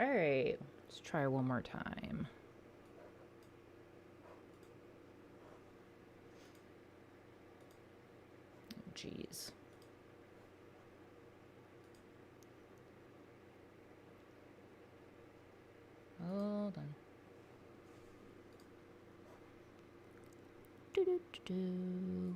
Alright, let's try one more time. Jeez. Hold on. Do.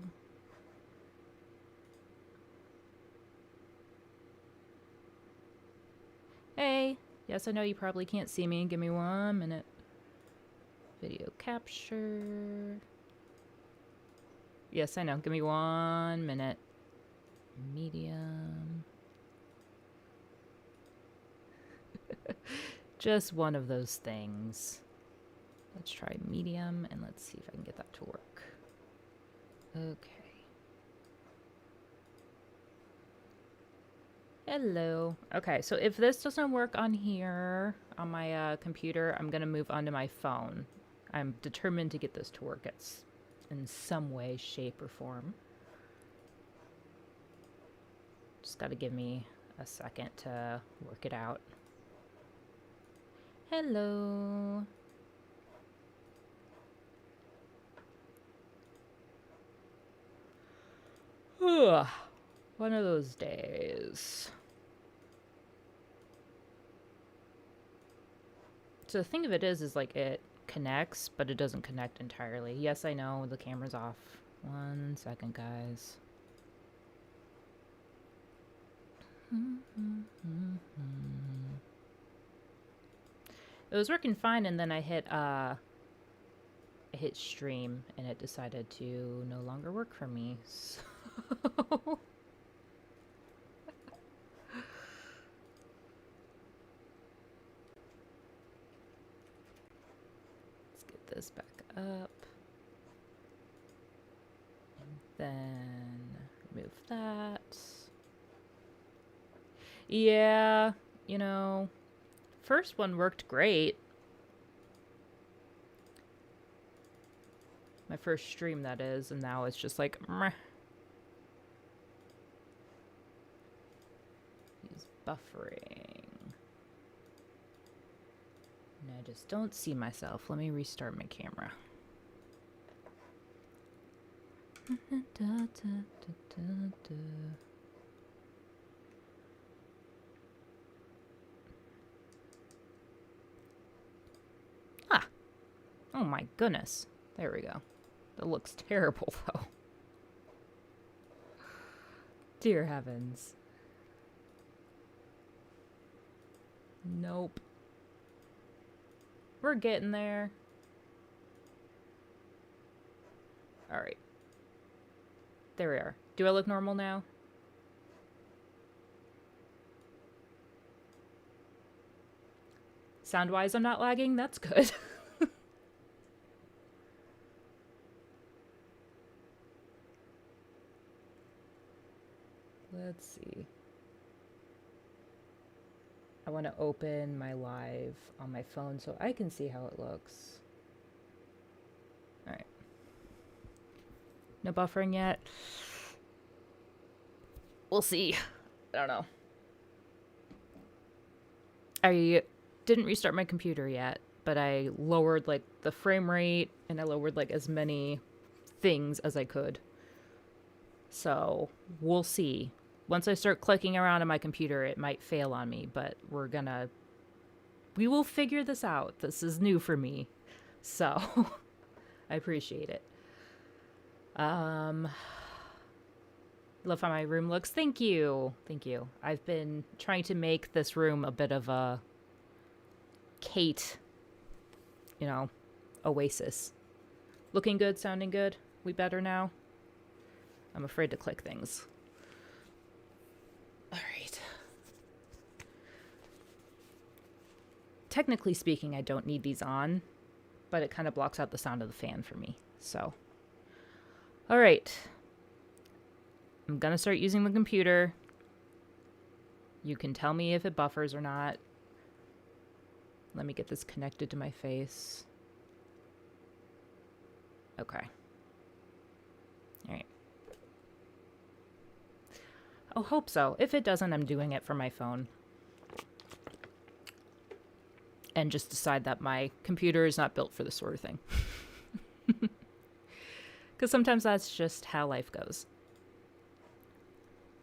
Hey, yes, I know you probably can't see me. Give me 1 minute. Video capture. Yes, I know. Give me 1 minute. Medium. Just one of those things. Let's try medium and let's see if I can get that to work. Okay. Hello. Okay, so if this doesn't work on here, on my computer, I'm going to move on to my phone. I'm determined to get this to work in some way, shape, or form. Just got to give me a second to work it out. Hello. Ugh. One of those days. So the thing of it is like it connects, but it doesn't connect entirely. Yes, I know, the camera's off. 1 second, guys. It was working fine, and then I hit stream, and it decided to no longer work for me. So let's get this back up. And then remove that. Yeah, you know, first one worked great. My first stream, that is, and now it's just like, meh. He's buffering. And I just don't see myself. Let me restart my camera. Ah! Oh my goodness. There we go. That looks terrible, though. Dear heavens. Nope. We're getting there. Alright. There we are. Do I look normal now? Sound-wise, I'm not lagging. That's good. Let's see. I want to open my live on my phone so I can see how it looks. Alright. No buffering yet. We'll see. I don't know. I didn't restart my computer yet, but I lowered like the frame rate and I lowered like as many things as I could. So we'll see. Once I start clicking around on my computer, it might fail on me, but we will figure this out. This is new for me. So I appreciate it. Love how my room looks. Thank you. Thank you. I've been trying to make this room a bit of a Kate, oasis. Looking good, sounding good. We better now? I'm afraid to click things. All right. Technically speaking, I don't need these on, but it kind of blocks out the sound of the fan for me. So, all right. I'm going to start using the computer. You can tell me if it buffers or not. Let me get this connected to my face. Okay. All right. I'll hope so. If it doesn't, I'm doing it from my phone. and just decide that my computer is not built for this sort of thing. Because sometimes that's just how life goes.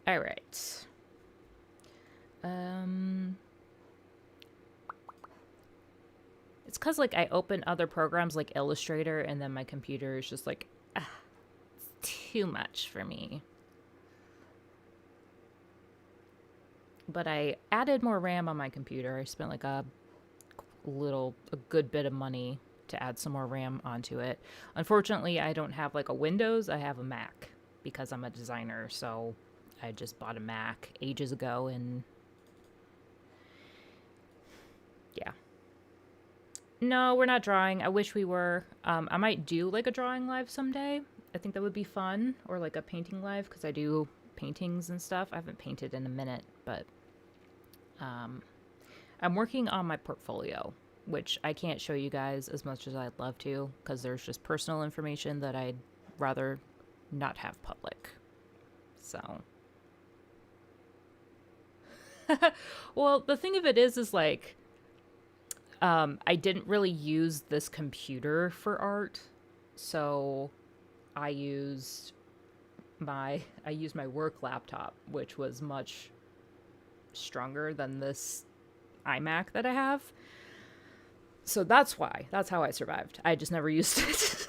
All right. It's because like I open other programs like Illustrator, and then my computer is just like, it's too much for me. But I added more RAM on my computer. I spent like a good bit of money to add some more RAM onto it. Unfortunately, I don't have like a Windows, I have a Mac because I'm a designer. So I just bought a Mac ages ago, and yeah. No, we're not drawing. I wish we were. I might do like a drawing live someday. I think that would be fun, or like a painting live, because I do paintings and stuff. I haven't painted in a minute, but I'm working on my portfolio, which I can't show you guys as much as I'd love to, because there's just personal information that I'd rather not have public. So, well, the thing of it is like, I didn't really use this computer for art, so I used my work laptop, which was much stronger than this iMac that I have. So that's how I survived. I just never used it.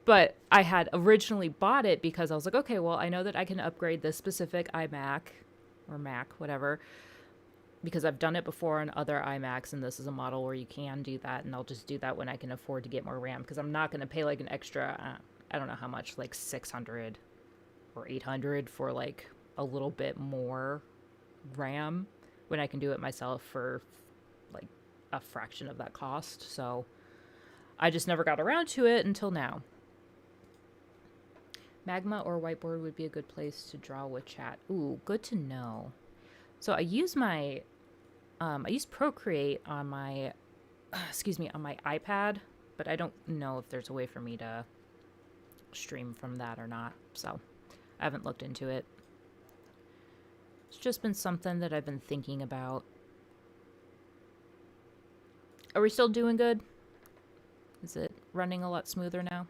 But I had originally bought it because I was like, okay, well, I know that I can upgrade this specific iMac or Mac, whatever, because I've done it before on other iMacs, and this is a model where you can do that, and I'll just do that when I can afford to get more RAM, because I'm not going to pay like an extra, I don't know how much, like 600 or 800 for like a little bit more RAM when I can do it myself for like a fraction of that cost. So I just never got around to it until now. Magma or whiteboard would be a good place to draw with chat. Ooh, good to know. So I use Procreate on my, on my iPad, but I don't know if there's a way for me to stream from that or not. So I haven't looked into it. It's just been something that I've been thinking about. Are we still doing good? Is it running a lot smoother now?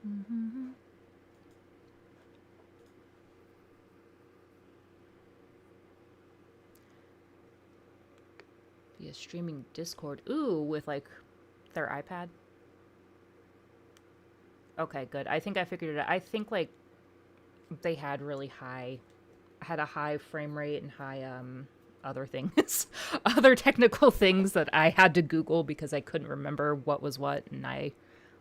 Mm-hmm. Via streaming Discord. Ooh, with like their iPad. Okay, good. I think I figured it out. I think like they had a high frame rate and high other things, other technical things that I had to Google because I couldn't remember what was what, and I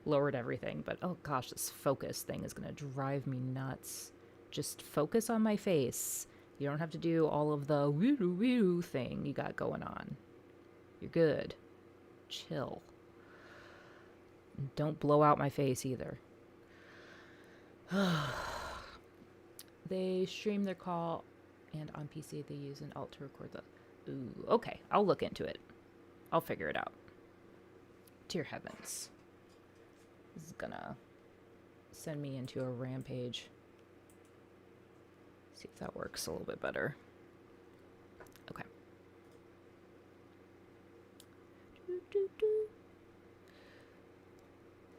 lowered everything. But oh gosh, this focus thing is gonna drive me nuts. Just focus on my face. You don't have to do all of the woo thing you got going on. You're good. Chill. Don't blow out my face either. They stream their call, and on PC they use an alt to record the... Ooh, okay. I'll look into it. I'll figure it out. Dear heavens. This is gonna send me into a rampage. See if that works a little bit better. Okay.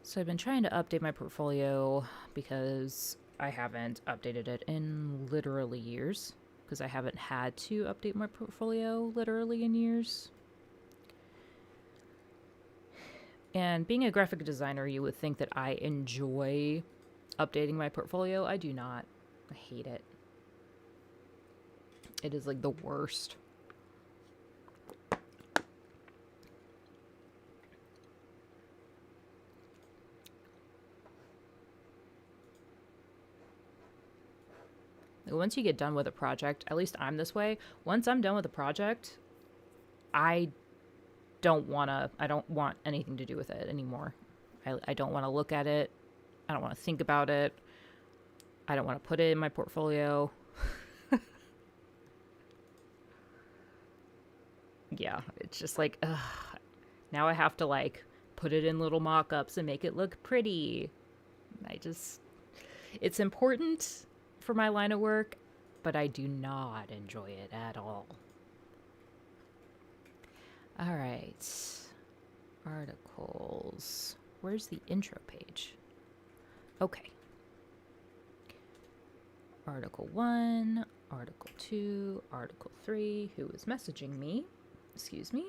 So I've been trying to update my portfolio because I haven't updated it in literally years, because I haven't had to update my portfolio literally in years. And being a graphic designer, you would think that I enjoy updating my portfolio. I do not. I hate it. It is like the worst. Once you get done with a project, at least I'm this way, once I'm done with a project, I don't want anything to do with it anymore. I don't want to look at it. I don't want to think about it. I don't want to put it in my portfolio. Yeah, it's just like, ugh. Now I have to like put it in little mock-ups and make it look pretty. It's important, for my line of work, but I do not enjoy it at all. All right. Articles. Where's the intro page? Okay. Article 1, Article 2, Article 3. Who is messaging me? Excuse me.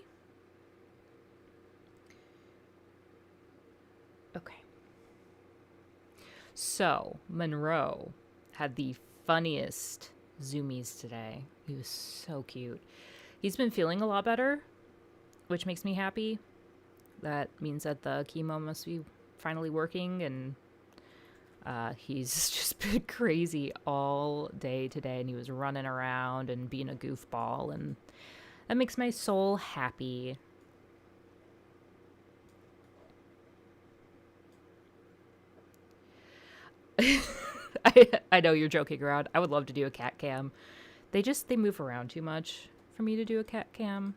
Okay. So, Monroe had the funniest zoomies today. He was so cute. He's been feeling a lot better, which makes me happy. That means that the chemo must be finally working, and he's just been crazy all day today, and he was running around and being a goofball, and that makes my soul happy. I know you're joking around. I would love to do a cat cam. They move around too much for me to do a cat cam.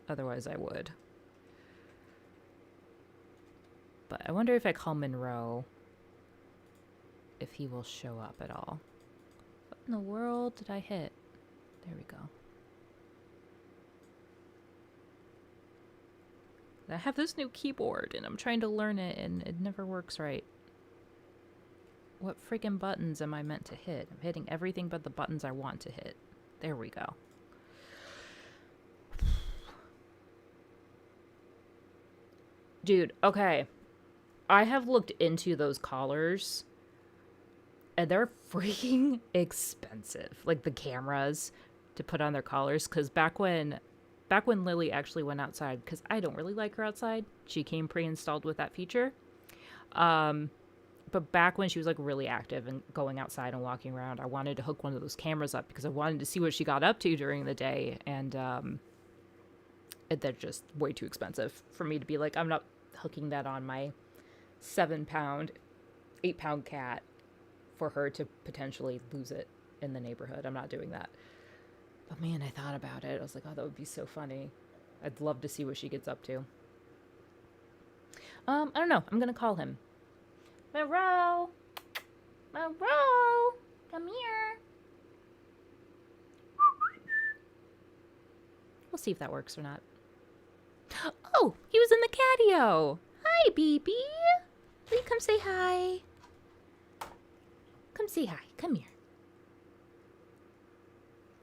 Otherwise, I would. But I wonder if I call Monroe, if he will show up at all. What in the world did I hit? There we go. I have this new keyboard, and I'm trying to learn it, and it never works right. What freaking buttons am I meant to hit? I'm hitting everything but the buttons I want to hit. There we go. Dude, okay. I have looked into those collars, and they're freaking expensive. Like the cameras to put on their collars. Because back when Lily actually went outside, because I don't really like her outside, she came pre-installed with that feature. But back when she was like really active and going outside and walking around, I wanted to hook one of those cameras up because I wanted to see what she got up to during the day. And they're just way too expensive for me to be like, I'm not hooking that on my 7-pound, 8-pound cat for her to potentially lose it in the neighborhood. I'm not doing that. But man, I thought about it. I was like, oh, that would be so funny. I'd love to see what she gets up to. I don't know. I'm going to call him. Monroe! Monroe! Come here. We'll see if that works or not. Oh, he was in the catio. Hi, BB. Will you come say hi? Come say hi. Come here.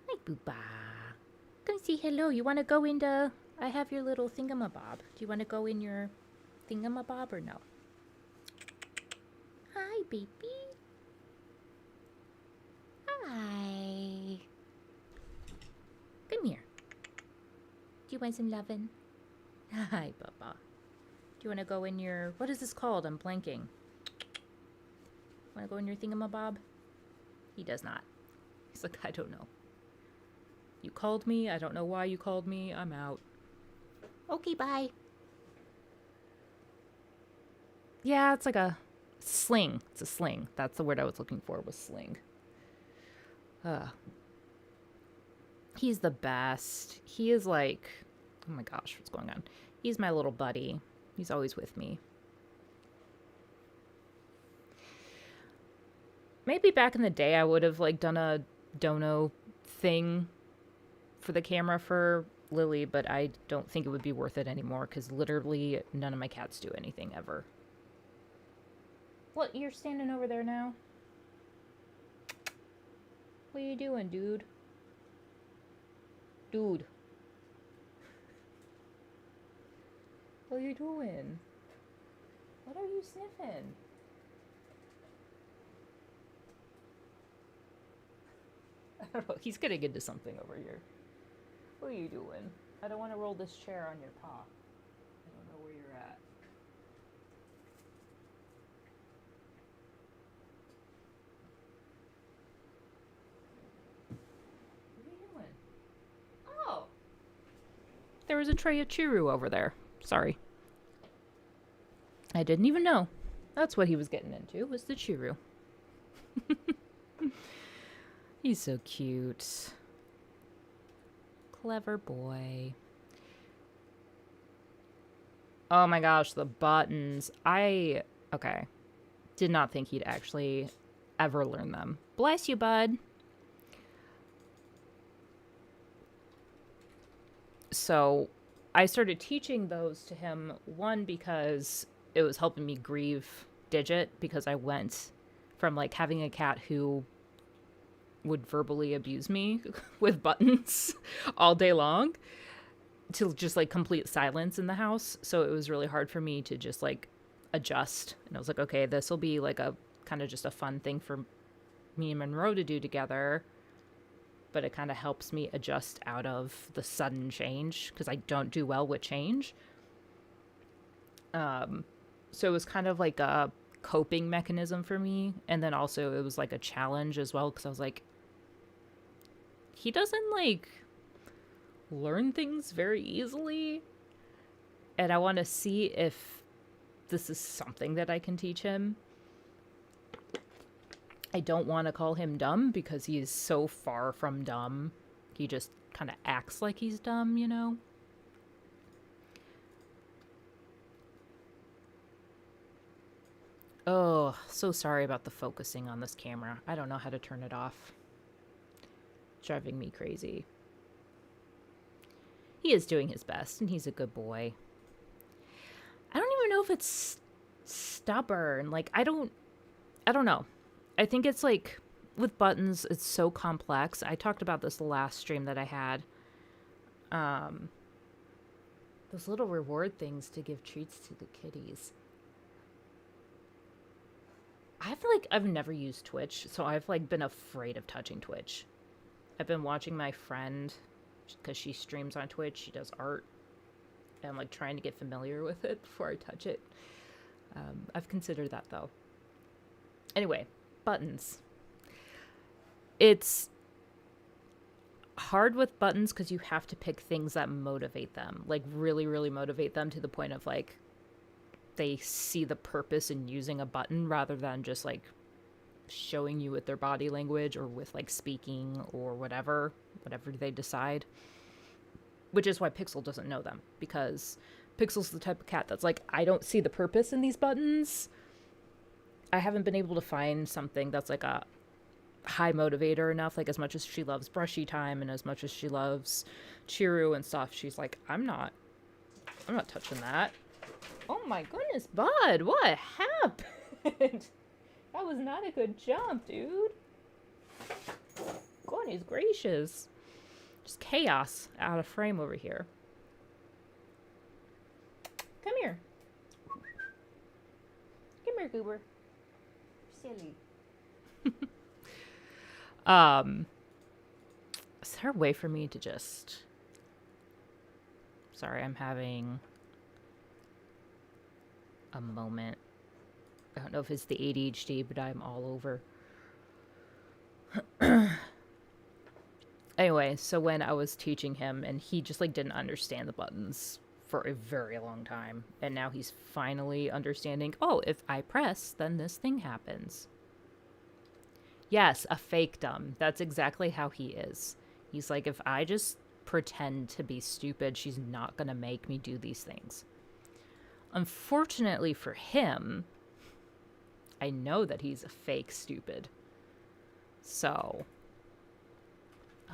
Hi, Booba. Come say hello. You want to go into... I have your little thingamabob. Do you want to go in your thingamabob or no? Hi, baby. Hi. Come here. Do you want some lovin'? Hi, Bubba. Do you want to go in your... What is this called? I'm blanking. Want to go in your thingamabob? He does not. He's like, I don't know. You called me. I don't know why you called me. I'm out. Okay, bye. Yeah, it's like a... Sling. It's a sling. That's the word I was looking for, was sling. He's the best. He is like... Oh my gosh, what's going on? He's my little buddy. He's always with me. Maybe back in the day I would have like done a dono thing for the camera for Lily, but I don't think it would be worth it anymore because literally none of my cats do anything ever. What, you're standing over there now? What are you doing, dude? Dude. What are you doing? What are you sniffing? I don't know. He's getting into something over here. What are you doing? I don't want to roll this chair on your paw. I don't know where you're at. What are you doing? Oh! There was a tray of Chiru over there. Sorry. I didn't even know. That's what he was getting into, was the Chiru. He's so cute. Clever boy. Oh my gosh, the buttons. Okay. Did not think he'd actually ever learn them. Bless you, bud. So I started teaching those to him, one, because it was helping me grieve Digit, because I went from like having a cat who would verbally abuse me with buttons all day long to just like complete silence in the house. So it was really hard for me to just like adjust. And I was like, okay, this will be like a kind of just a fun thing for me and Monroe to do together. But it kind of helps me adjust out of the sudden change because I don't do well with change. So it was kind of like a coping mechanism for me. And then also it was like a challenge as well, because I was like, he doesn't like learn things very easily. And I want to see if this is something that I can teach him. I don't want to call him dumb because he is so far from dumb. He just kind of acts like he's dumb, you know? Oh, so sorry about the focusing on this camera. I don't know how to turn it off. Driving me crazy. He is doing his best, and he's a good boy. I don't even know if it's stubborn. Like, I don't know. I think it's like, with buttons, it's so complex. I talked about this the last stream that I had. Those little reward things to give treats to the kitties. I've never used Twitch, so I've like been afraid of touching Twitch. I've been watching my friend because she streams on Twitch. She does art. And I'm like trying to get familiar with it before I touch it. I've considered that though. Anyway, buttons. It's hard with buttons because you have to pick things that motivate them. Like really, really motivate them to the point of like they see the purpose in using a button rather than just like showing you with their body language or with like speaking or whatever they decide. Which is why Pixel doesn't know them, because Pixel's the type of cat that's like, I don't see the purpose in these buttons. I haven't been able to find something that's like a high motivator enough. Like as much as she loves brushy time and as much as she loves Chiru and stuff, she's like, I'm not touching that. Oh my goodness, bud, what happened? That was not a good jump, dude. Goodness gracious. Just chaos out of frame over here. Come here. Come here, Goober. Silly. Is there a way for me to just... Sorry, I'm having a moment. I don't know if it's the ADHD, but I'm all over. Anyway, so when I was teaching him, and he just like didn't understand the buttons for a very long time, and now he's finally understanding, oh, if I press, then this thing happens. Yes, a fake dumb. That's exactly how he is. He's like, if I just pretend to be stupid, she's not gonna make me do these things. Unfortunately for him, I know that he's a fake stupid. So...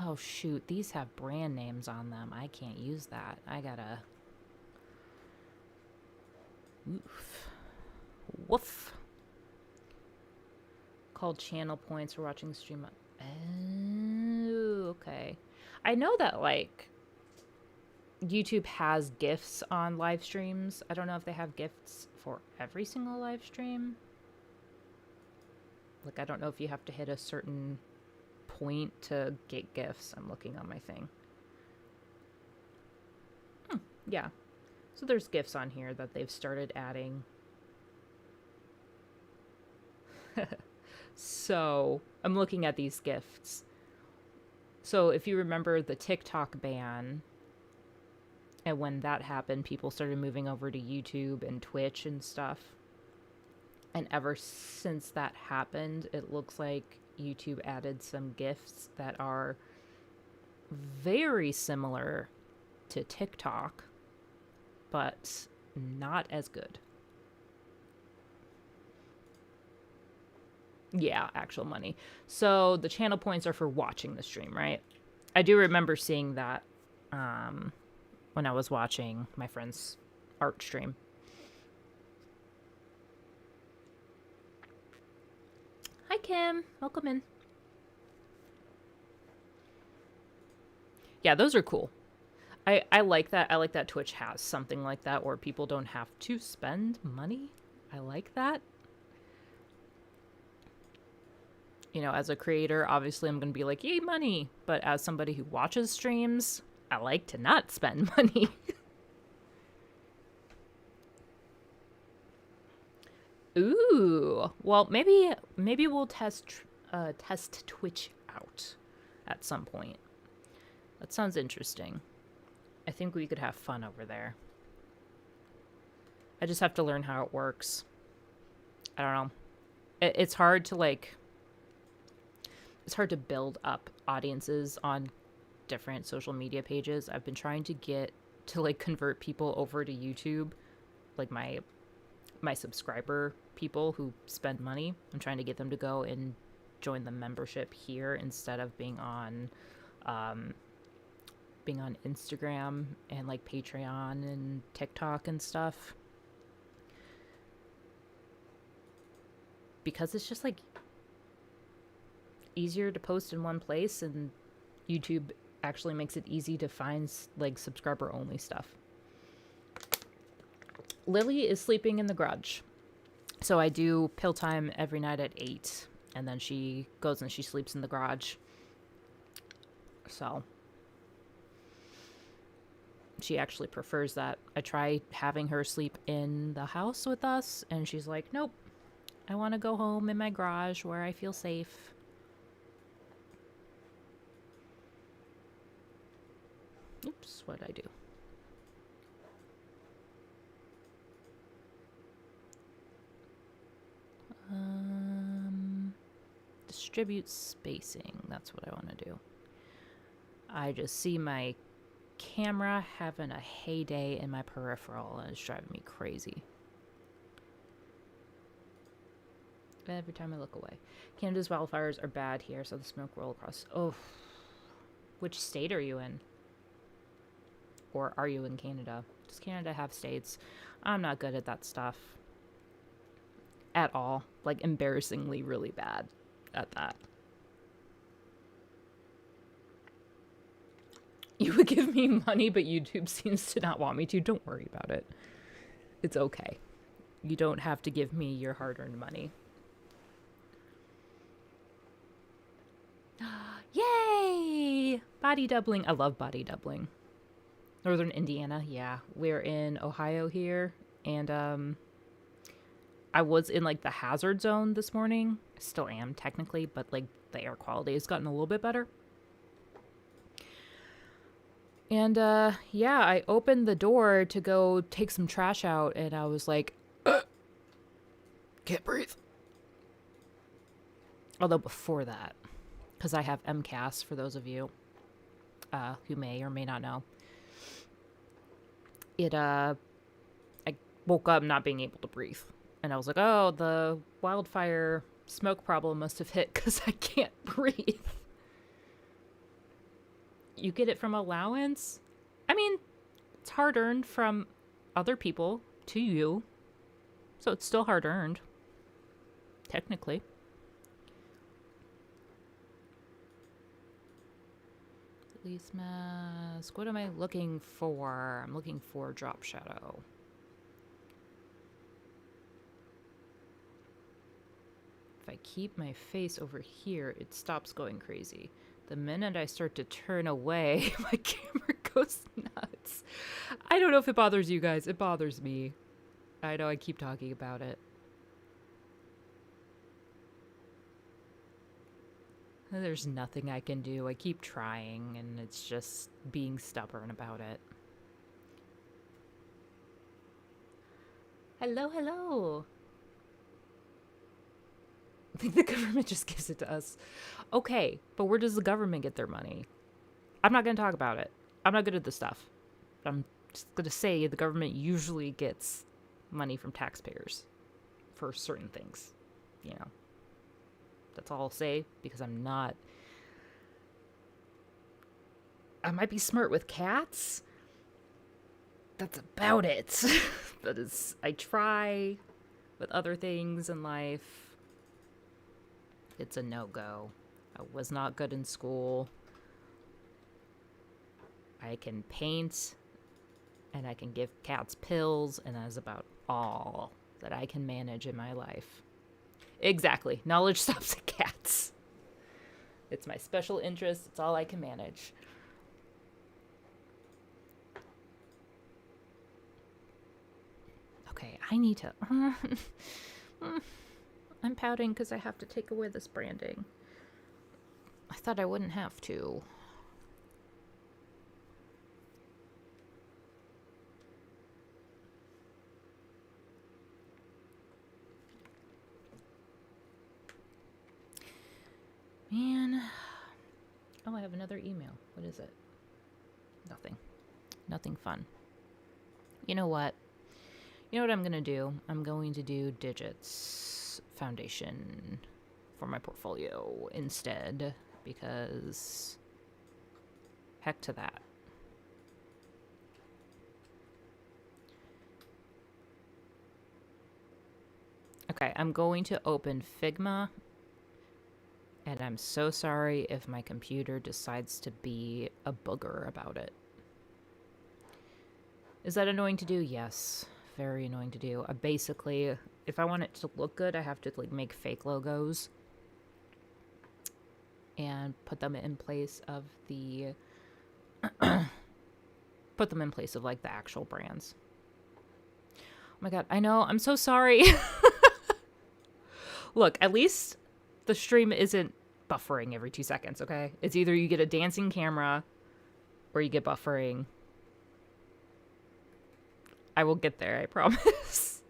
Oh, shoot. These have brand names on them. I can't use that. I gotta... Oof. Woof. Called channel points for watching the stream. Oh, okay. I know that, like, YouTube has GIFs on live streams. I don't know if they have GIFs for every single live stream. Like, I don't know if you have to hit a certain point to get GIFs. I'm looking on my thing. Yeah. So there's GIFs on here that they've started adding. So I'm looking at these GIFs. So if you remember the TikTok ban, and when that happened, people started moving over to YouTube and Twitch and stuff. And ever since that happened, it looks like YouTube added some GIFs that are very similar to TikTok, but not as good. Yeah, actual money. So the channel points are for watching the stream, right? I do remember seeing that when I was watching my friend's art stream. Hi, Kim. Welcome in. Yeah, those are cool. I like that. I like that Twitch has something like that where people don't have to spend money. I like that. You know, as a creator, obviously I'm going to be like, yay, money. But as somebody who watches streams, I like to not spend money. Ooh. Well, maybe we'll test Twitch out at some point. That sounds interesting. I think we could have fun over there. I just have to learn how it works. I don't know. It's hard to it's hard to build up audiences on different social media pages. I've been trying to get to like convert people over to YouTube, like my subscriber people who spend money. I'm trying to get them to go and join the membership here instead of being on Instagram and like Patreon and TikTok and stuff. Because it's just like easier to post in one place, and YouTube actually makes it easy to find like subscriber only stuff. Lily is sleeping in the garage. So I do pill time every night at 8, and then she goes and she sleeps in the garage. So she actually prefers that. I try having her sleep in the house with us, and she's like, nope, I want to go home in my garage where I feel safe. Oops, what did I do? Distribute spacing. That's what I want to do. I just see my camera having a heyday in my peripheral, and it's driving me crazy. Every time I look away. Canada's wildfires are bad here, so the smoke roll across. Oh. Which state are you in? Or are you in Canada? Does Canada have states? I'm not good at that stuff. At all. Like, embarrassingly really bad at that. You would give me money, but YouTube seems to not want me to. Don't worry about it. It's okay. You don't have to give me your hard-earned money. Yay! Body doubling. I love body doubling. Northern Indiana, yeah. We're in Ohio here, and I was in like the hazard zone this morning. I still am technically, but like the air quality has gotten a little bit better. And yeah, I opened the door to go take some trash out, and I was like, can't breathe. Although before that, because I have MCAS for those of you who may or may not know, I woke up not being able to breathe. And I was like, oh, the wildfire smoke problem must have hit because I can't breathe. You get it from allowance? I mean, it's hard earned from other people to you. So it's still hard earned. Technically. Release mask. What am I looking for? I'm looking for drop shadow. If I keep my face over here, it stops going crazy. The minute I start to turn away, my camera goes nuts. I don't know if it bothers you guys. It bothers me. I know I keep talking about it. There's nothing I can do. I keep trying, and it's just being stubborn about it. Hello, hello. I think the government just gives it to us. Okay, but where does the government get their money? I'm not going to talk about it. I'm not good at this stuff. I'm just going to say the government usually gets money from taxpayers for certain things, you know. That's all I'll say, because I'm not... I might be smart with cats. That's about it. That is... I try with other things in life. It's a no-go. I was not good in school. I can paint, and I can give cats pills, and that is about all that I can manage in my life. Exactly. Knowledge stops at cats. It's my special interest. It's all I can manage. Okay, I need to... I'm pouting because I have to take away this branding. I thought I wouldn't have to. Man. Oh, I have another email. What is it? Nothing. Nothing fun. You know what? You know what I'm going to do? I'm going to do Digits Foundation for my portfolio instead, because heck to that. Okay, I'm going to open Figma, and I'm so sorry if my computer decides to be a booger about it. Is that annoying to do? Yes. Very annoying to do. Basically, if I want it to look good, I have to like make fake logos and put them in place of the put them in place of like the actual brands. Oh my god, I know. I'm so sorry. Look, at least the stream isn't buffering every 2 seconds, okay? It's either you get a dancing camera or you get buffering. I will get there, I promise.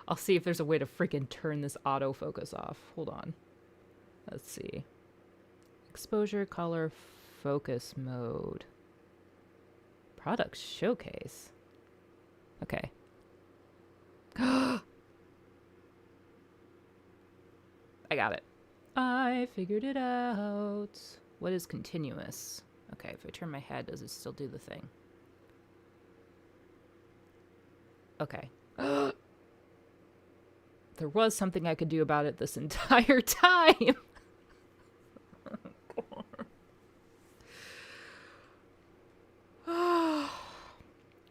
I'll see if there's a way to freaking turn this autofocus off. Hold on. Let's see. Exposure, color, focus mode. Product showcase. Okay. I got it. I figured it out. What is continuous? Okay, if I turn my head, does it still do the thing? Okay. There was something I could do about it this entire time.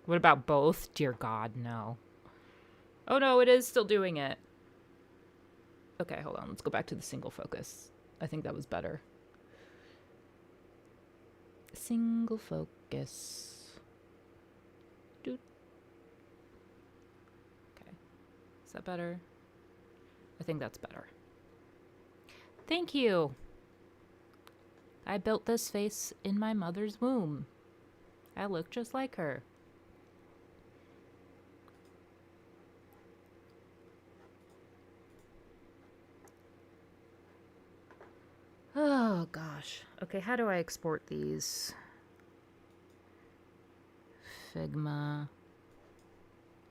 What about both? Dear God, no. Oh no, it is still doing it. Okay, hold on. Let's go back to the single focus. I think that was better. Single focus. Doot. Okay. Is that better? I think that's better. Thank you. I built this face in my mother's womb. I look just like her. Oh, gosh. Okay, how do I export these? Figma.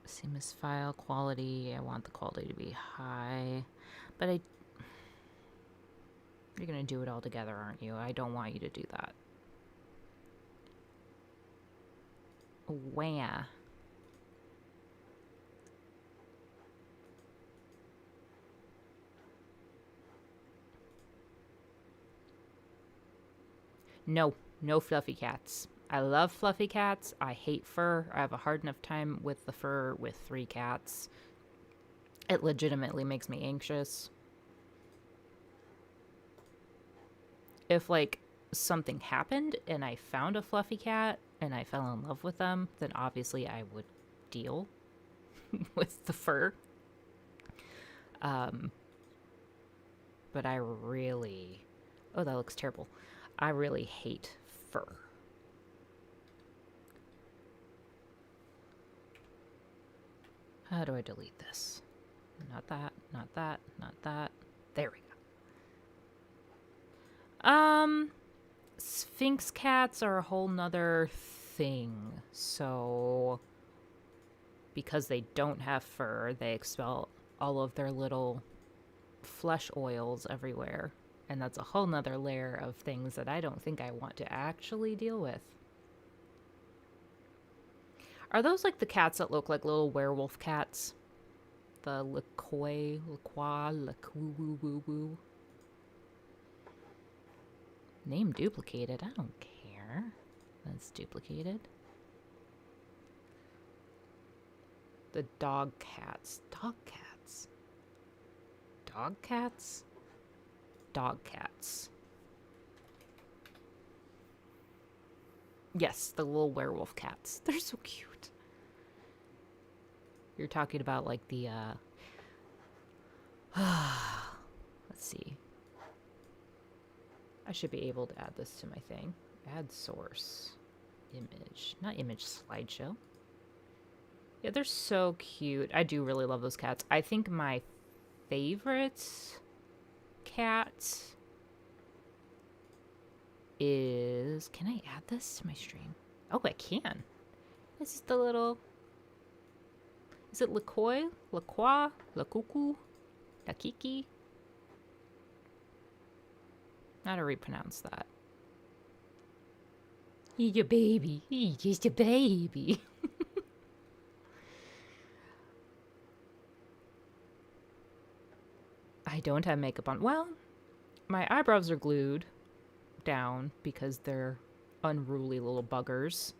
CMS file quality. I want the quality to be high. But you're going to do it all together, aren't you? I don't want you to do that. Wah. No, no fluffy cats. I love fluffy cats. I hate fur. I have a hard enough time with the fur with 3 cats. It legitimately makes me anxious. If, like, something happened and I found a fluffy cat and I fell in love with them, then obviously I would deal with the fur. But I really... Oh, that looks terrible. I really hate fur. How do I delete this? Not that, not that, not that. There we go. Sphinx cats are a whole nother thing. So, because they don't have fur, they expel all of their little flesh oils everywhere. And that's a whole nother layer of things that I don't think I want to actually deal with. Are those like the cats that look like little werewolf cats? The Lekoi, Lekwa, Lekoo, woo, woo. Name duplicated. I don't care. That's duplicated. The dog cats. Dog cats. Dog cats? Dog cats. Yes, the little werewolf cats. They're so cute. You're talking about like the let's see. I should be able to add this to my thing. Add source. Image. Not image, slideshow. Yeah, they're so cute. I do really love those cats. I think my favorite cat is... Can I add this to my stream? Oh, I can. This is the little... Is it Lekoi? Lekwa? Lekuku? Lakiki? How to repronounce that. He's a baby. He's just a baby. I don't have makeup on. Well, my eyebrows are glued down because they're unruly little buggers.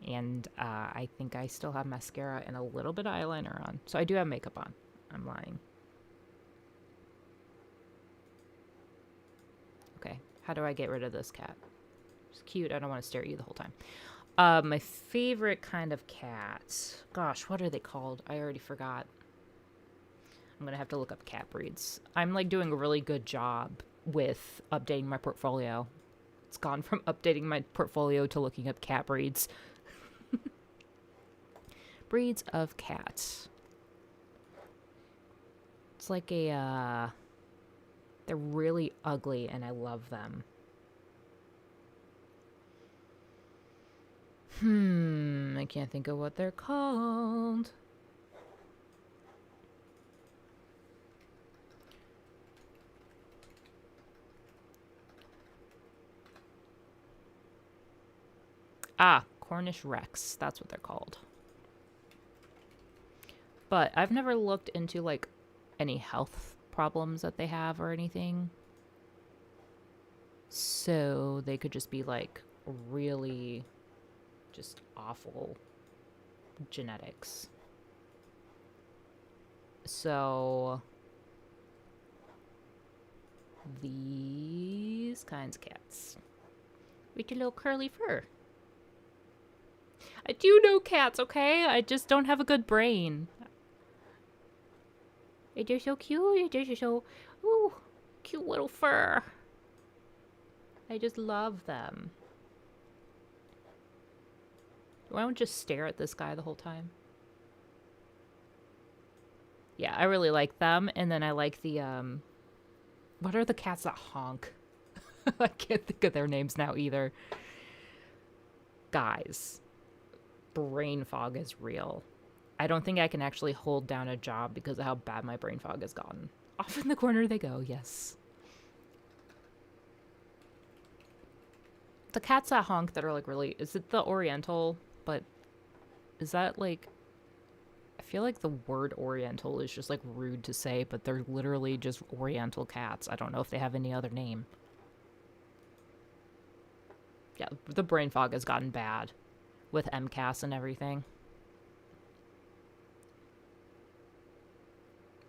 And I think I still have mascara and a little bit of eyeliner on. So I do have makeup on. I'm lying. Okay, how do I get rid of this cat? It's cute. I don't want to stare at you the whole time. My favorite kind of cat. Gosh, what are they called? I already forgot. I'm going to have to look up cat breeds. I'm like doing a really good job with updating my portfolio. It's gone from updating my portfolio to looking up cat breeds. Breeds of cats. It's like a, they're really ugly and I love them. I can't think of what they're called. Ah, Cornish Rex. That's what they're called. But I've never looked into, like, any health problems that they have or anything. So they could just be, like, really just awful genetics. So these kinds of cats with your little curly fur. I do know cats, okay? I just don't have a good brain. They're so cute. They're so, ooh, cute little fur. I just love them. Do I want to just stare at this guy the whole time? Yeah, I really like them. And then I like the, what are the cats that honk? I can't think of their names now either. Guys, brain fog is real. I don't think I can actually hold down a job because of how bad my brain fog has gotten. Off in the corner they go, yes. The cats that honk that are like really... Is it the Oriental? But is that like... I feel like the word Oriental is just like rude to say, but they're literally just Oriental cats. I don't know if they have any other name. Yeah, the brain fog has gotten bad with MCAS and everything.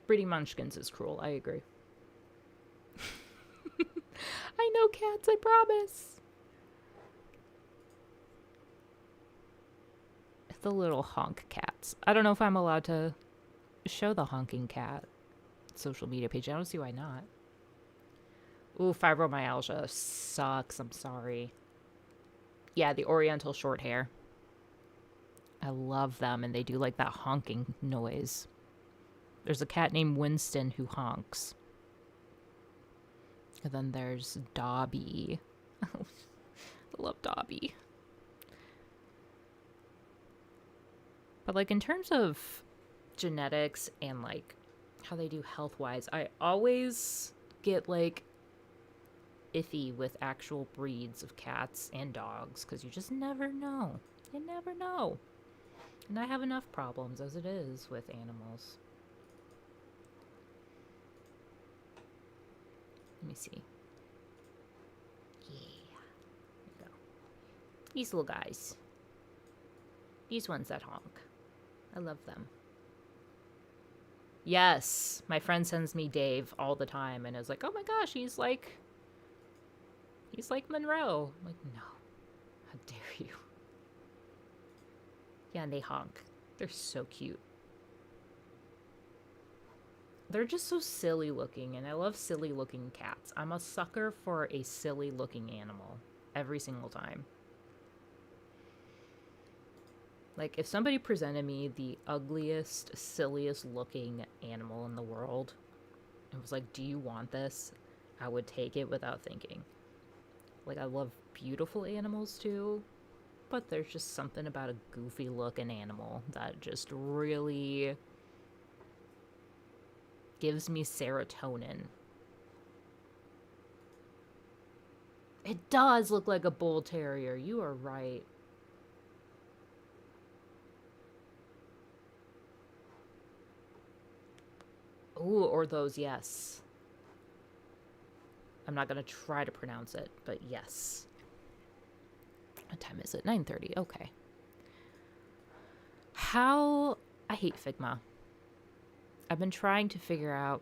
Breeding munchkins is cruel, I agree. I know cats, I promise. The little honk cats. I don't know if I'm allowed to show the honking cat social media page. I don't see why not. Ooh, fibromyalgia sucks. I'm sorry. Yeah, the Oriental short hair. I love them, and they do like that honking noise. There's a cat named Winston who honks. And then there's Dobby. I love Dobby. But like in terms of genetics and like how they do health-wise, I always get like iffy with actual breeds of cats and dogs because you just never know. You never know. And I have enough problems as it is with animals. Let me see. Yeah. There we go. These little guys. These ones that honk. I love them. Yes. My friend sends me Dave all the time and is like, oh my gosh, he's like Monroe. I'm like, no. How dare you? Yeah, and they honk. They're so cute. They're just so silly looking, and I love silly looking cats. I'm a sucker for a silly looking animal every single time. Like, if somebody presented me the ugliest, silliest looking animal in the world and was like, do you want this? I would take it without thinking. Like, I love beautiful animals too, but there's just something about a goofy looking animal that just really gives me serotonin. It does look like a bull terrier. You are right. Ooh, or those, yes. I'm not going to try to pronounce it, but yes. What time is it? 9:30. Okay. I hate Figma. I've been trying to figure out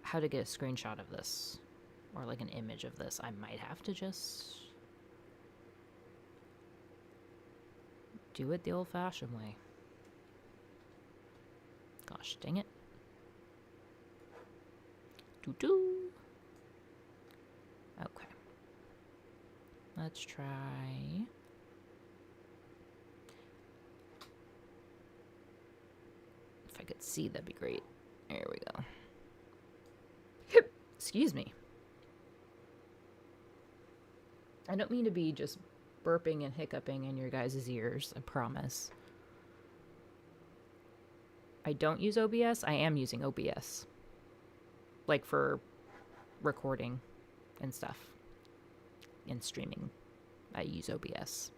how to get a screenshot of this. Or like an image of this. I might have to just do it the old-fashioned way. Gosh, dang it. Doo-doo. Okay. Let's try. If I could see, that'd be great. There we go. Excuse me. I don't mean to be just burping and hiccuping in your guys' ears, I promise. I don't use OBS. I am using OBS. Like for recording and stuff. And streaming. I use OBS.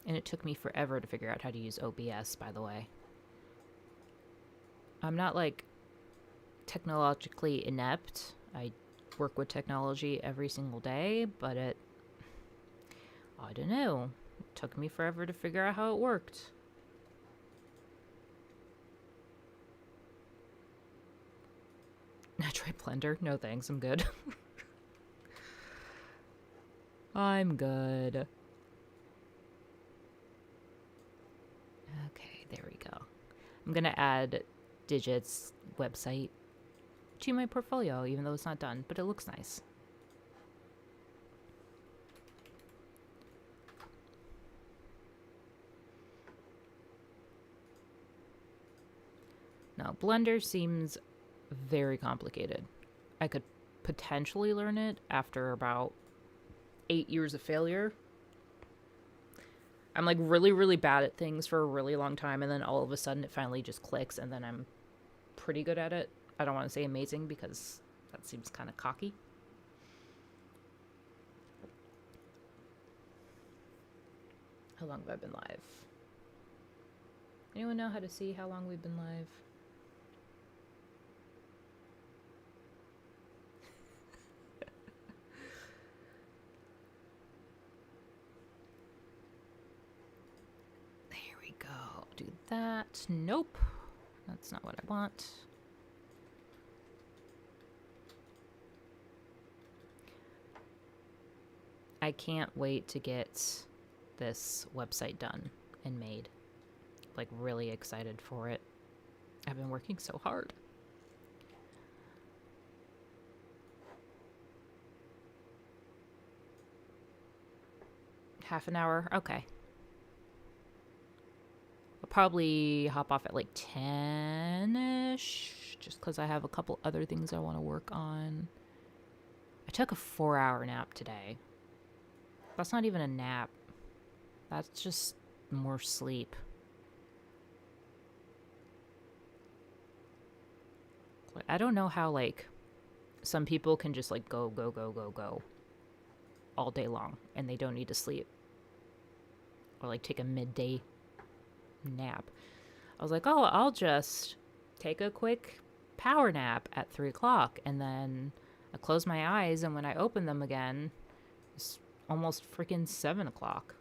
And it took me forever to figure out how to use OBS, by the way. I'm not like technologically inept. I work with technology every single day, but I don't know. It took me forever to figure out how it worked. I tried Blender. No thanks, I'm good. I'm good. Okay, there we go. I'm gonna add Digit's website to my portfolio, even though it's not done, but it looks nice. Now, Blender seems very complicated. I could potentially learn it after about 8 years of failure. I'm like really, really bad at things for a really long time, and then all of a sudden it finally just clicks, and then I'm pretty good at it. I don't want to say amazing because that seems kind of cocky. How long have I been live? Anyone know how to see how long we've been live? There we go. Do that. Nope. That's not what I want. I can't wait to get this website done and made. Like, really excited for it. I've been working so hard. Half an hour? Okay. I'll probably hop off at like 10-ish just because I have a couple other things I want to work on. I took a 4-hour nap today. That's not even a nap. That's just more sleep. I don't know how, like, some people can just, like, go all day long and they don't need to sleep. Or, like, take a midday nap. I was like, oh, I'll just take a quick power nap at 3 o'clock. And then I close my eyes, and when I open them again, it's almost freaking 7 o'clock.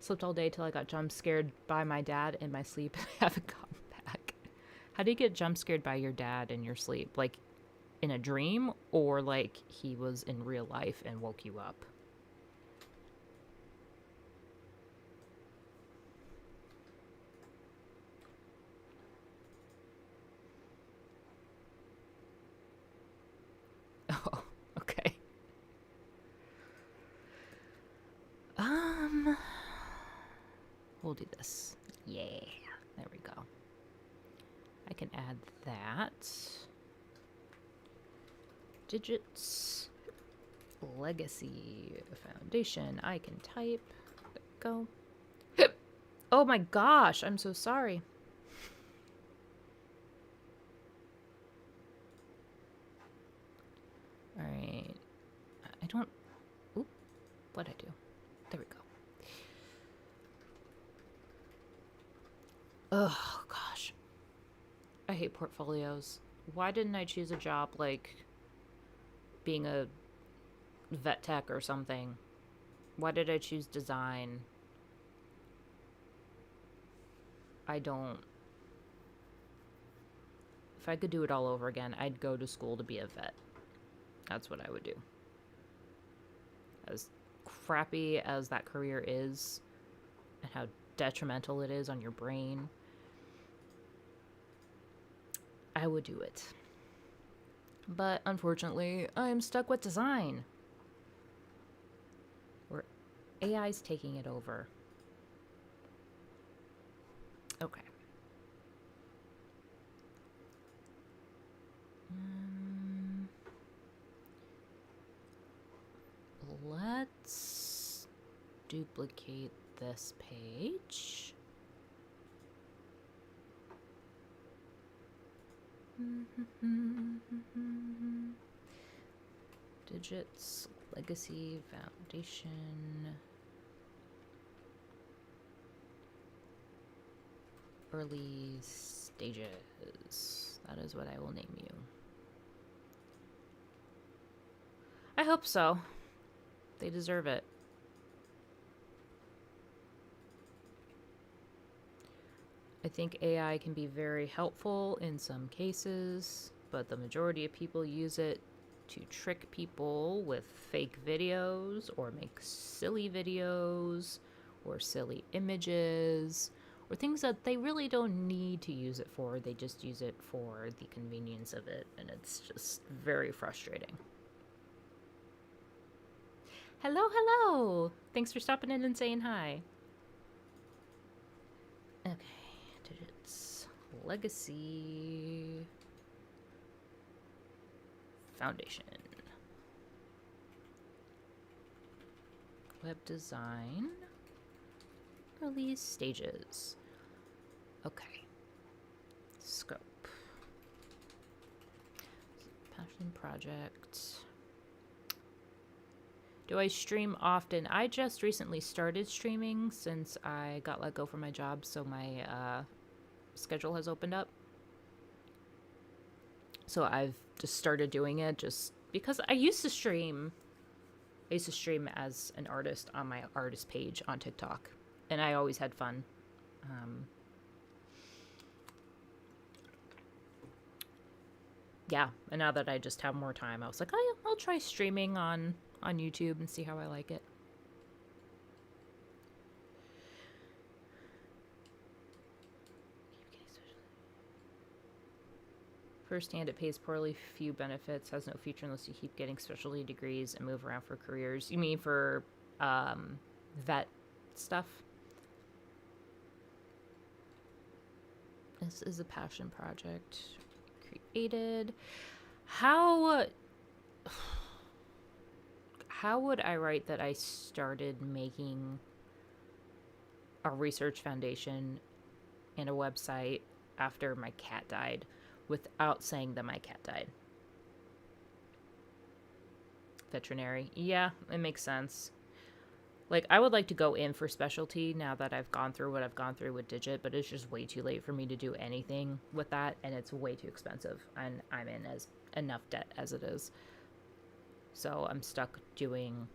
Slept all day till I got jump scared by my dad in my sleep, and I haven't gotten back. How do you get jump scared by your dad in your sleep? Like, in a dream, or like he was in real life and woke you up? Oh, okay. We'll do this. Yeah, there we go. I can add that. Digits. Legacy Foundation. I can type. Go. Oh my gosh, I'm so sorry. Alright. I don't... Oop. What'd I do? There we go. Oh, gosh. I hate portfolios. Why didn't I choose a job like being a vet tech or something? Why did I choose design? I don't... If I could do it all over again, I'd go to school to be a vet. That's what I would do. As crappy as that career is, and how detrimental it is on your brain, I would do it. But unfortunately, I'm stuck with design, where AI's taking it over. Okay. Let's duplicate this page. Digits, Legacy Foundation. Early stages. That is what I will name you. I hope so. They deserve it. I think AI can be very helpful in some cases, but the majority of people use it to trick people with fake videos or make silly videos or silly images or things that they really don't need to use it for. They just use it for the convenience of it, and it's just very frustrating. Hello, hello! Thanks for stopping in and saying hi. Okay, digits, Legacy Foundation. Web design. Release stages. Okay. Scope. Passion project. Do I stream often? I just recently started streaming since I got let go from my job, so my schedule has opened up. So I've just started doing it just because I used to stream. I used to stream as an artist on my artist page on TikTok, and I always had fun. Yeah, and now that I just have more time, I was like, oh, yeah, I'll try streaming on YouTube and see how I like it. Firsthand, it pays poorly, few benefits, has no future unless you keep getting specialty degrees and move around for careers. You mean for vet stuff? This is a passion project created. How would I write that I started making a research foundation and a website after my cat died without saying that my cat died? Veterinary. Yeah, it makes sense. Like, I would like to go in for specialty now that I've gone through what I've gone through with Digit, but it's just way too late for me to do anything with that, and it's way too expensive, and I'm in as enough debt as it is. So I'm stuck doing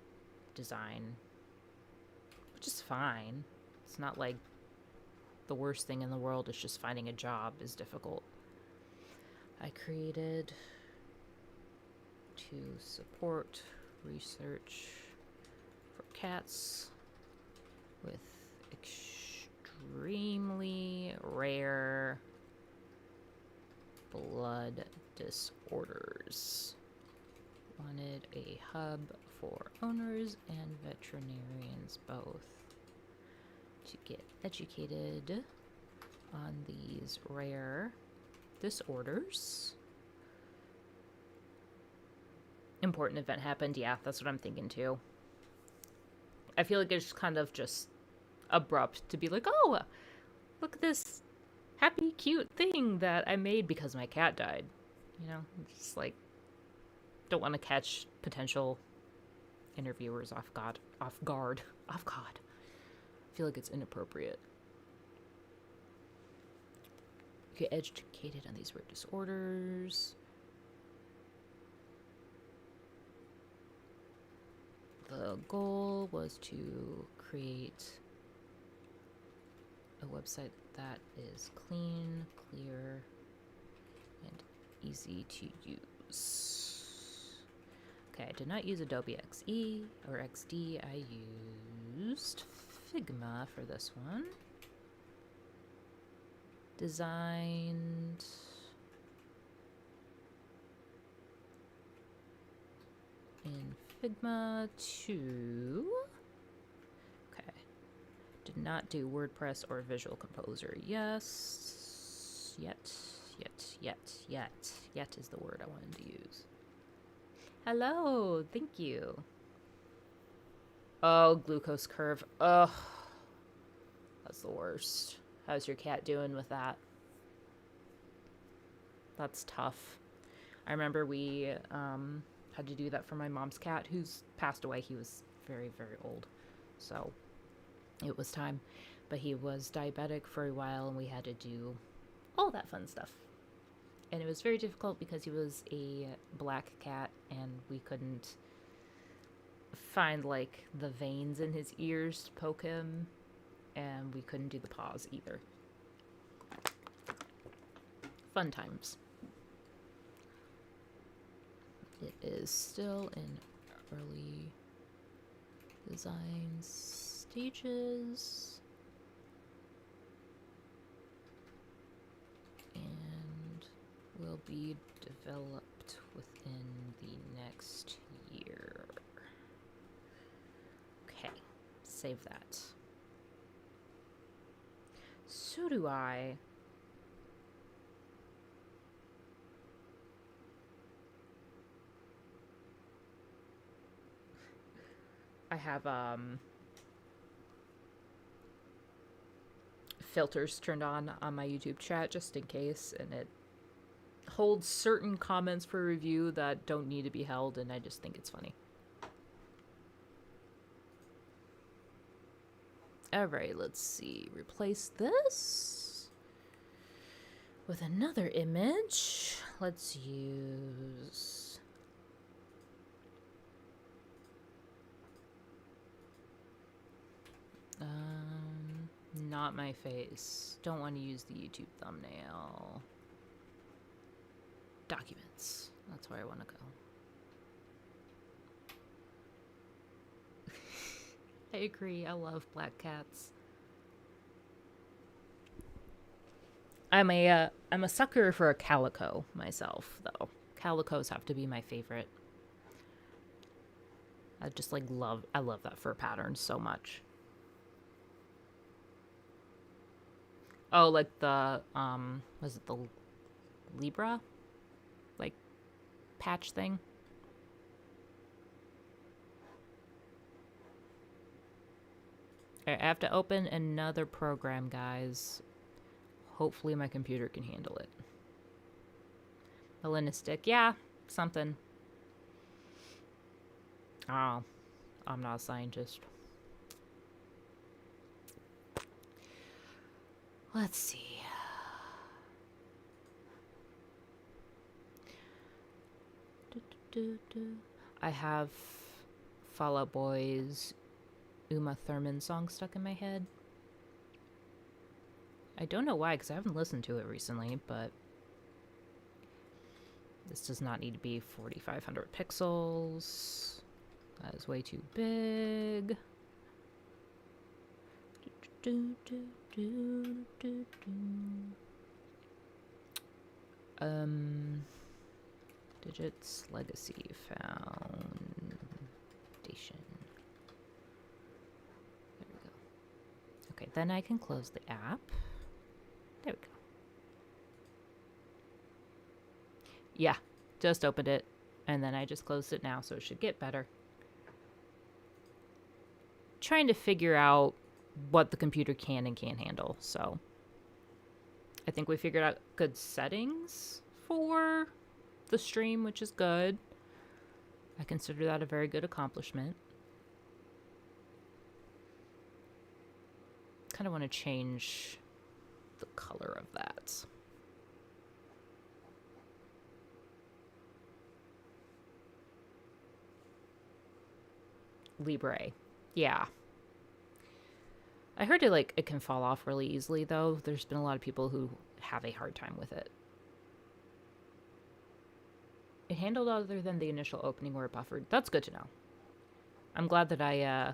design, which is fine. It's not like the worst thing in the world. It's just finding a job is difficult. I created to support research for cats with extremely rare blood disorders. Wanted a hub for owners and veterinarians both to get educated on these rare disorders. Important event happened. Yeah, that's what I'm thinking too. I feel like it's kind of just abrupt to be like, oh, look at this happy, cute thing that I made because my cat died. You know, just like, don't want to catch potential interviewers off guard. I feel like it's inappropriate. Get educated on these rare disorders. The goal was to create a website that is clean, clear, and easy to use. Okay, I did not use Adobe XE or XD. I used Figma for this one. Designed in Figma 2. Okay. Did not do WordPress or Visual Composer. Yes. Yet is the word I wanted to use. Hello. Thank you. Oh, glucose curve. Ugh. That's the worst. How's your cat doing with that? That's tough. I remember we had to do that for my mom's cat who's passed away. He was very, very old. So it was time. But he was diabetic for a while and we had to do all that fun stuff. And it was very difficult because he was a black cat and we couldn't find like the veins in his ears to poke him. And we couldn't do the paws either. Fun times. It is still in early design stages. And will be developed within the next year. Okay, save that. So do I have filters turned on my YouTube chat just in case, and it holds certain comments for review that don't need to be held, and I just think it's funny. Alright, let's see. Replace this with another image. Let's use... not my face. Don't want to use the YouTube thumbnail. Documents. That's where I want to go. I agree. I love black cats. I'm a sucker for a calico myself, though. Calicos have to be my favorite. I just like I love that fur pattern so much. Oh, like the was it the Libra like patch thing? I have to open another program, guys. Hopefully my computer can handle it. Hellenistic, yeah, something. Oh, I'm not a scientist. Let's see. I have Fall Out Boy's Uma Thurman song stuck in my head. I don't know why, because I haven't listened to it recently, but this does not need to be 4,500 pixels. That is way too big. Digits Legacy Foundation. There we go. Okay, then I can close the app. There we go. Yeah, just opened it, and then I just closed it now, so it should get better. Trying to figure out what the computer can and can't handle, so I think we figured out good settings for the stream, which is good. I consider that a very good accomplishment. Kind of want to change the color of that. Libre. Yeah. I heard it can fall off really easily, though. There's been a lot of people who have a hard time with it. It handled other than the initial opening where it buffered. That's good to know. I'm glad that I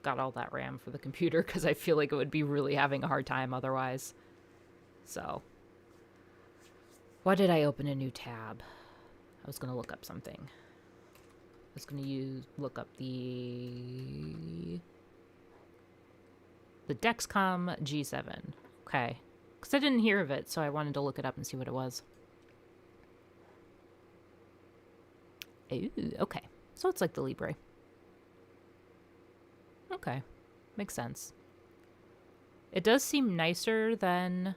got all that RAM for the computer, because I feel like it would be really having a hard time otherwise. So, why did I open a new tab? I was going to look up something. I was going to look up the Dexcom G7. Okay. Because I didn't hear of it, so I wanted to look it up and see what it was. Ooh, okay. So it's like the Libre. Okay. Makes sense. It does seem nicer than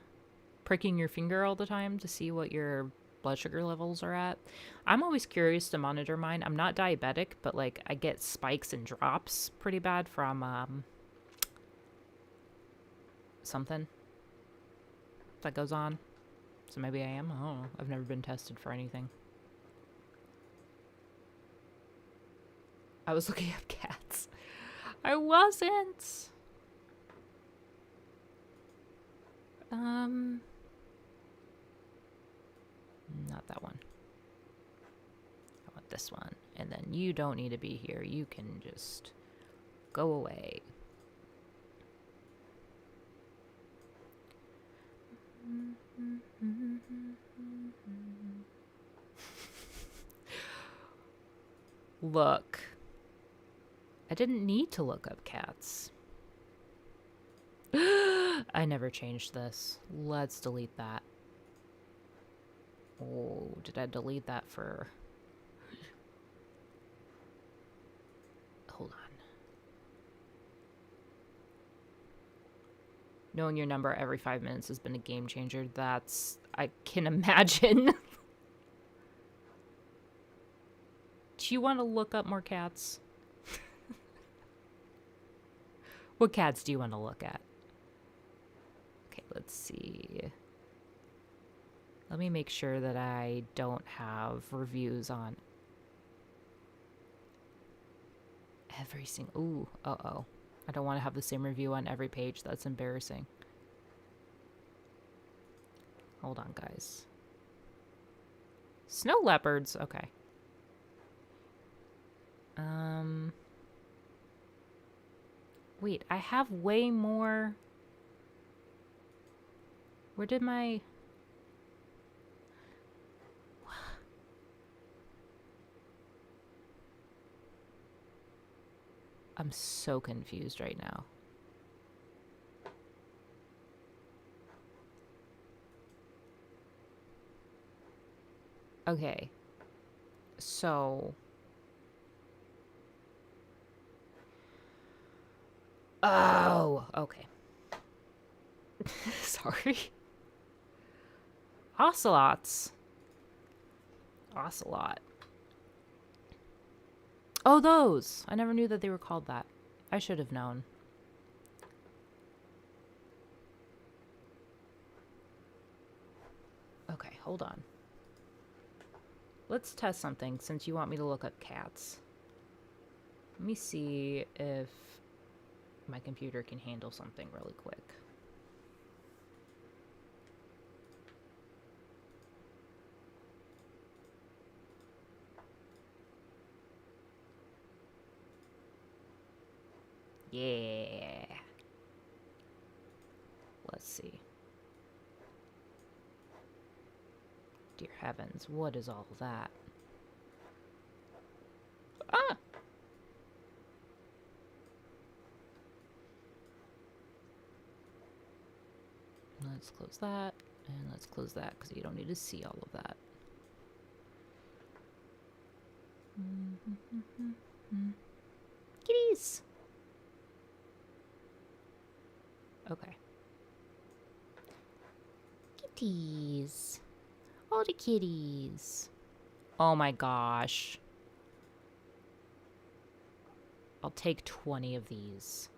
pricking your finger all the time to see what your blood sugar levels are at. I'm always curious to monitor mine. I'm not diabetic, but I get spikes and drops pretty bad from something that goes on. So maybe I am. I don't know. I've never been tested for anything. I was looking up cats. I wasn't. Not that one. I want this one. And then you don't need to be here. You can just go away. Look. I didn't need to look up cats. I never changed this. Let's delete that. Oh, did I delete that for... Hold on. Knowing your number every 5 minutes has been a game changer. That's... I can imagine. Do you want to look up more cats? What cats do you want to look at? Okay, let's see. Let me make sure that I don't have reviews on every single... Ooh, uh-oh. I don't want to have the same review on every page. That's embarrassing. Hold on, guys. Snow leopards. Okay. Wait, I have way more... Where did my... I'm so confused right now. Okay. So. Oh, okay. Sorry. Ocelots. Ocelot. Oh, those. I never knew that they were called that. I should have known. Okay, hold on. Let's test something since you want me to look up cats. Let me see if my computer can handle something really quick. Yeah. Let's see. Dear heavens, what is all that? Ah! Let's close that, and let's close that because you don't need to see all of that. Kitties! Okay. Kitties. All the kitties. Oh my gosh. I'll take 20 of these.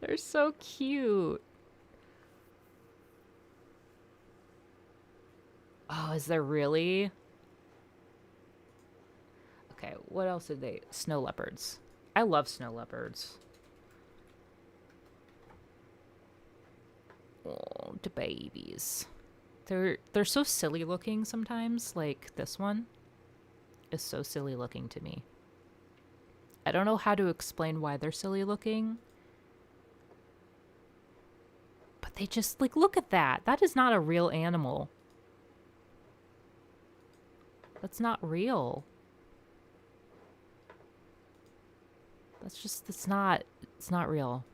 They're so cute. Oh, is there really? Okay, what else did they... Snow leopards. I love snow leopards. Oh, the babies. They're so silly looking sometimes. Like this one is so silly looking to me. I don't know how to explain why they're silly looking. But they just, like, look at that. That is not a real animal. That's not real. That's just, it's not real.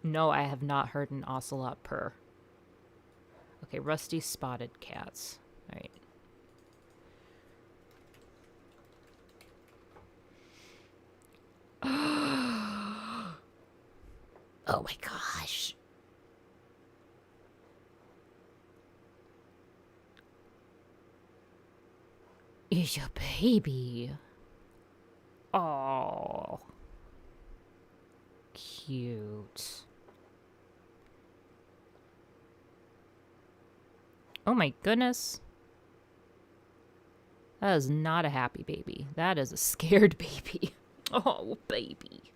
No, I have not heard an ocelot purr. Okay, rusty spotted cats. All right. Oh my gosh. Is your baby. Oh. Cute. Oh my goodness. That is not a happy baby. That is a scared baby. Oh, baby.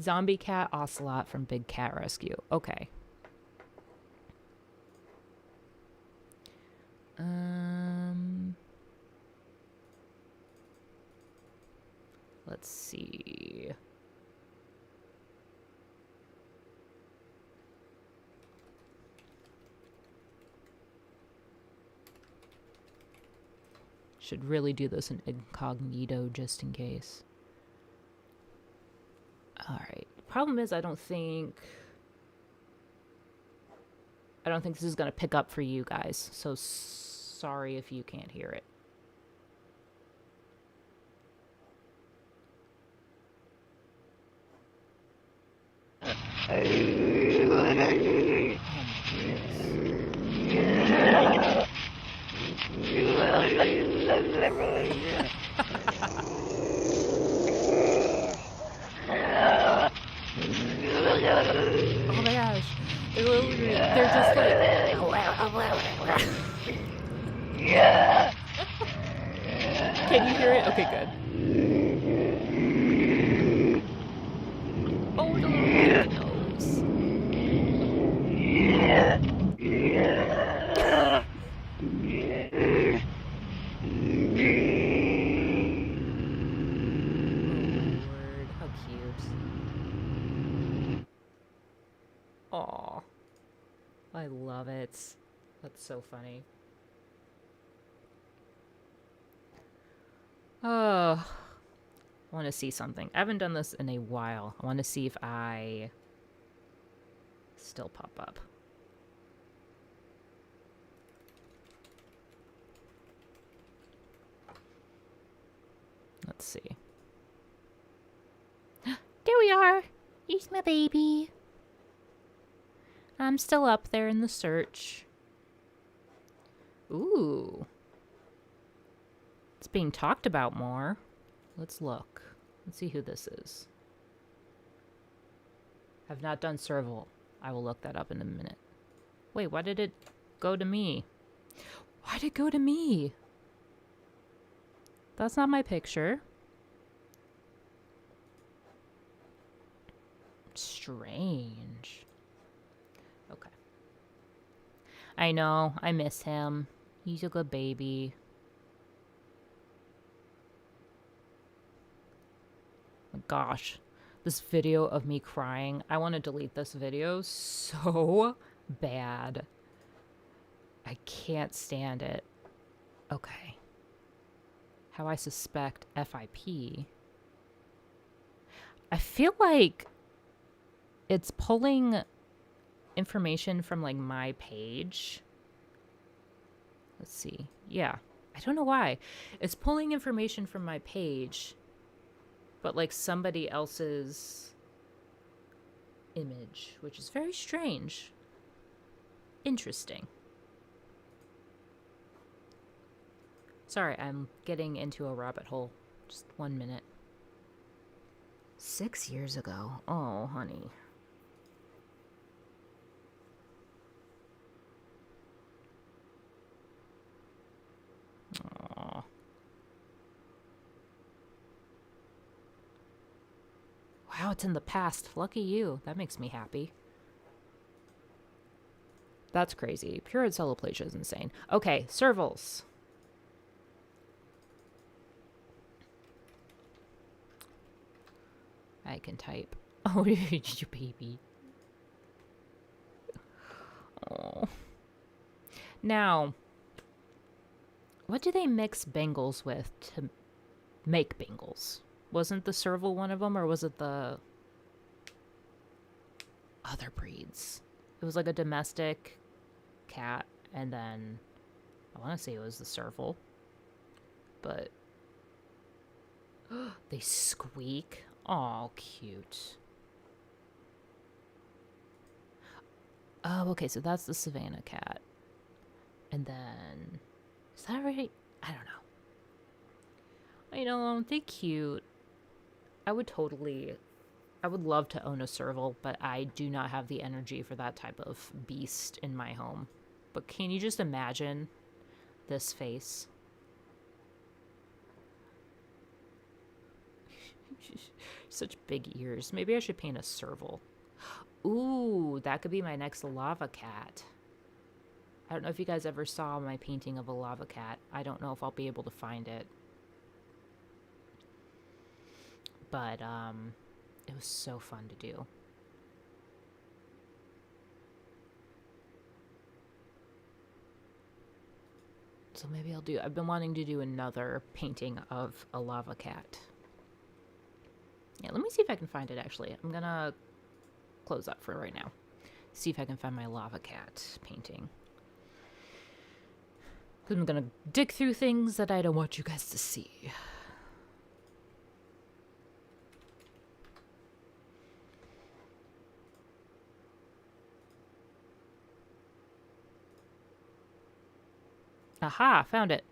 Zombie cat ocelot from Big Cat Rescue. Okay. Let's see. Should really do this in incognito just in case. Alright. Problem is I don't think this is going to pick up for you guys. So sorry if you can't hear it. Oh my gosh. They're just like... Can you hear it? Okay, good. Oh, the little nose. Lord, how cute. Aw. I love it. That's so funny. Oh. I want to see something. I haven't done this in a while. I want to see if I still pop up. Let's see. There we are. Here's my baby. I'm still up there in the search. Ooh. It's being talked about more. Let's look. Let's see who this is. I've not done Serval. I will look that up in a minute. Wait, why did it go to me? Why did it go to me? That's not my picture. Strange. Okay. I know. I miss him. He's a good baby. Oh, gosh. This video of me crying. I want to delete this video so bad. I can't stand it. Okay. How I suspect FIP. I feel like it's pulling information from like my page. Let's see. Yeah. I don't know why. It's pulling information from my page, but like somebody else's image, which is very strange. Interesting. Sorry, I'm getting into a rabbit hole. Just 1 minute. 6 years ago. Oh, honey. Aww. Wow, it's in the past. Lucky you. That makes me happy. That's crazy. Pure Celloplasia is insane. Okay, Servals. I can type. Oh, you baby. Oh. Now, what do they mix Bengals with to make Bengals? Wasn't the Serval one of them, or was it the other breeds? It was like a domestic cat, and then I want to say it was the Serval. But they squeak. Oh, cute. Oh, okay, so that's the Savannah cat. And then, is that right? I don't know. I know, they're cute. I would love to own a Serval, but I do not have the energy for that type of beast in my home. But can you just imagine this face? Such big ears. Maybe I should paint a Serval. Ooh, that could be my next lava cat. I don't know if you guys ever saw my painting of a lava cat. I don't know if I'll be able to find it. But, it was so fun to do. So maybe I've been wanting to do another painting of a lava cat. Yeah, let me see if I can find it, actually. I'm gonna close up for right now. See if I can find my lava cat painting. Because I'm gonna dig through things that I don't want you guys to see. Aha, found it.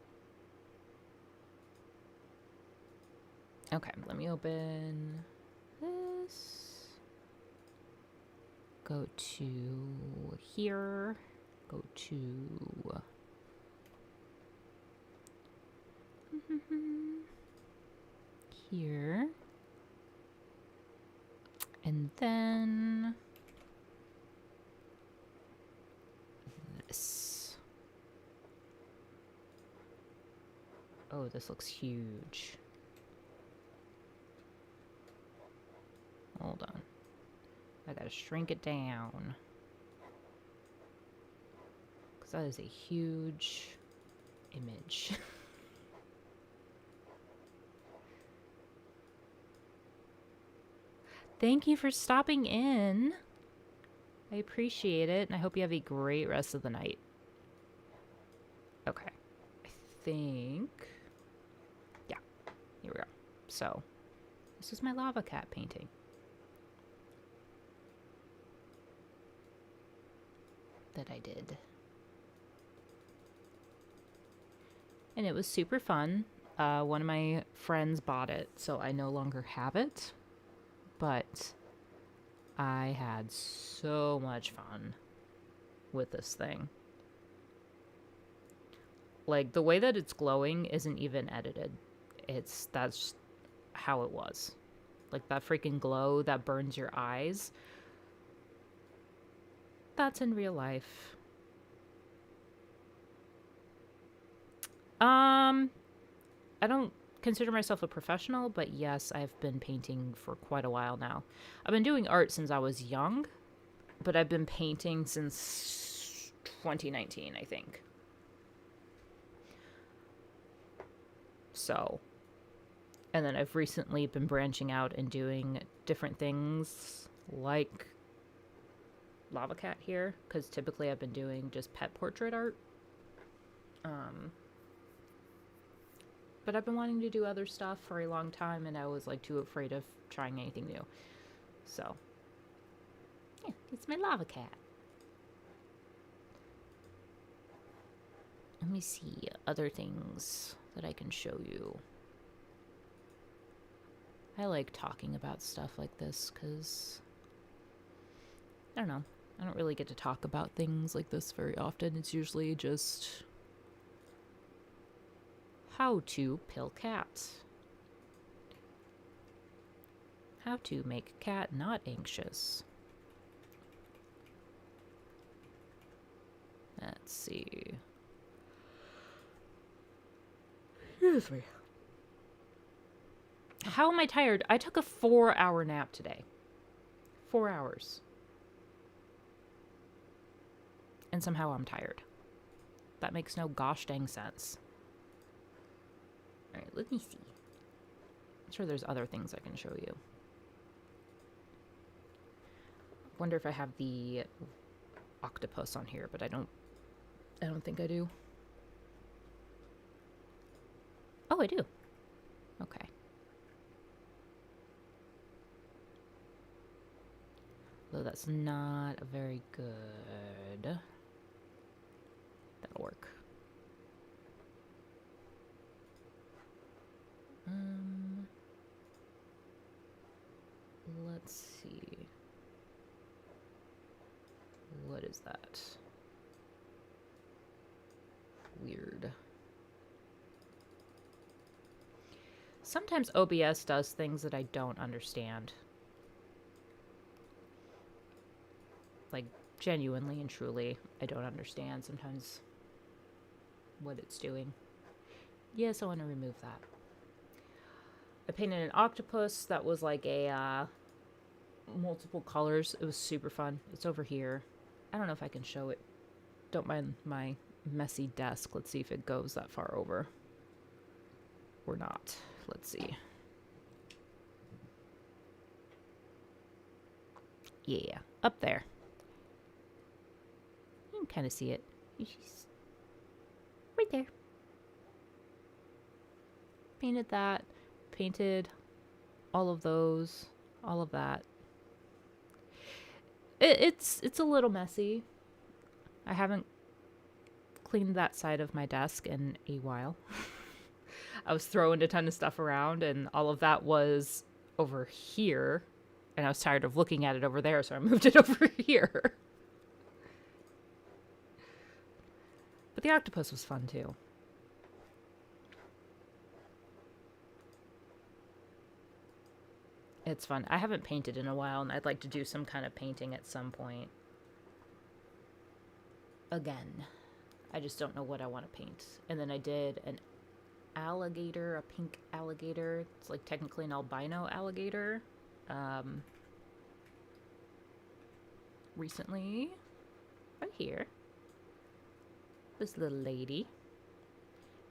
Okay, let me open this. Go to here. Go to here. And then this. Oh, this looks huge. Hold on. I gotta shrink it down. Because that is a huge image. Thank you for stopping in. I appreciate it, and I hope you have a great rest of the night. Okay. I think... Yeah, here we go. So, this is my lava cat painting. That I did. And it was super fun. One of my friends bought it, so I no longer have it. But I had so much fun with this thing. Like, the way that it's glowing isn't even edited. That's how it was. Like, that freaking glow that burns your eyes. That's in real life. I don't consider myself a professional, but yes, I've been painting for quite a while now. I've been doing art since I was young, but I've been painting since 2019, I think. So, and then I've recently been branching out and doing different things like Lava Cat here, because typically I've been doing just pet portrait art. But I've been wanting to do other stuff for a long time, and I was like too afraid of trying anything new. So, yeah, it's my lava cat. Let me see other things that I can show you. I like talking about stuff like this because, I don't know, I don't really get to talk about things like this very often. It's usually just how to pill cats. How to make a cat not anxious. Let's see. Excuse me. How am I tired? I took a 4-hour nap today. 4 hours. And somehow I'm tired. That makes no gosh dang sense. Alright, let me see. I'm sure there's other things I can show you. Wonder if I have the octopus on here, but I don't think I do. Oh, I do. Okay. Though that's not very good. That'll work. Let's see. What is that? Weird. Sometimes OBS does things that I don't understand. Like, genuinely and truly, I don't understand sometimes what it's doing. Yes, I want to remove that. I painted an octopus that was like a multiple colors. It was super fun. It's over here. I don't know if I can show it. Don't mind my messy desk. Let's see if it goes that far over. Or not. Let's see. Yeah, up there. You can kind of see it. She's right there. Painted that. Painted all of those. All of that. It's a little messy. I haven't cleaned that side of my desk in a while. I was throwing a ton of stuff around, and all of that was over here, and I was tired of looking at it over there, so I moved it over here. But the octopus was fun too. It's fun. I haven't painted in a while, and I'd like to do some kind of painting at some point. Again. I just don't know what I want to paint. And then I did an alligator, a pink alligator. It's like technically an albino alligator. Recently. Right here. This little lady.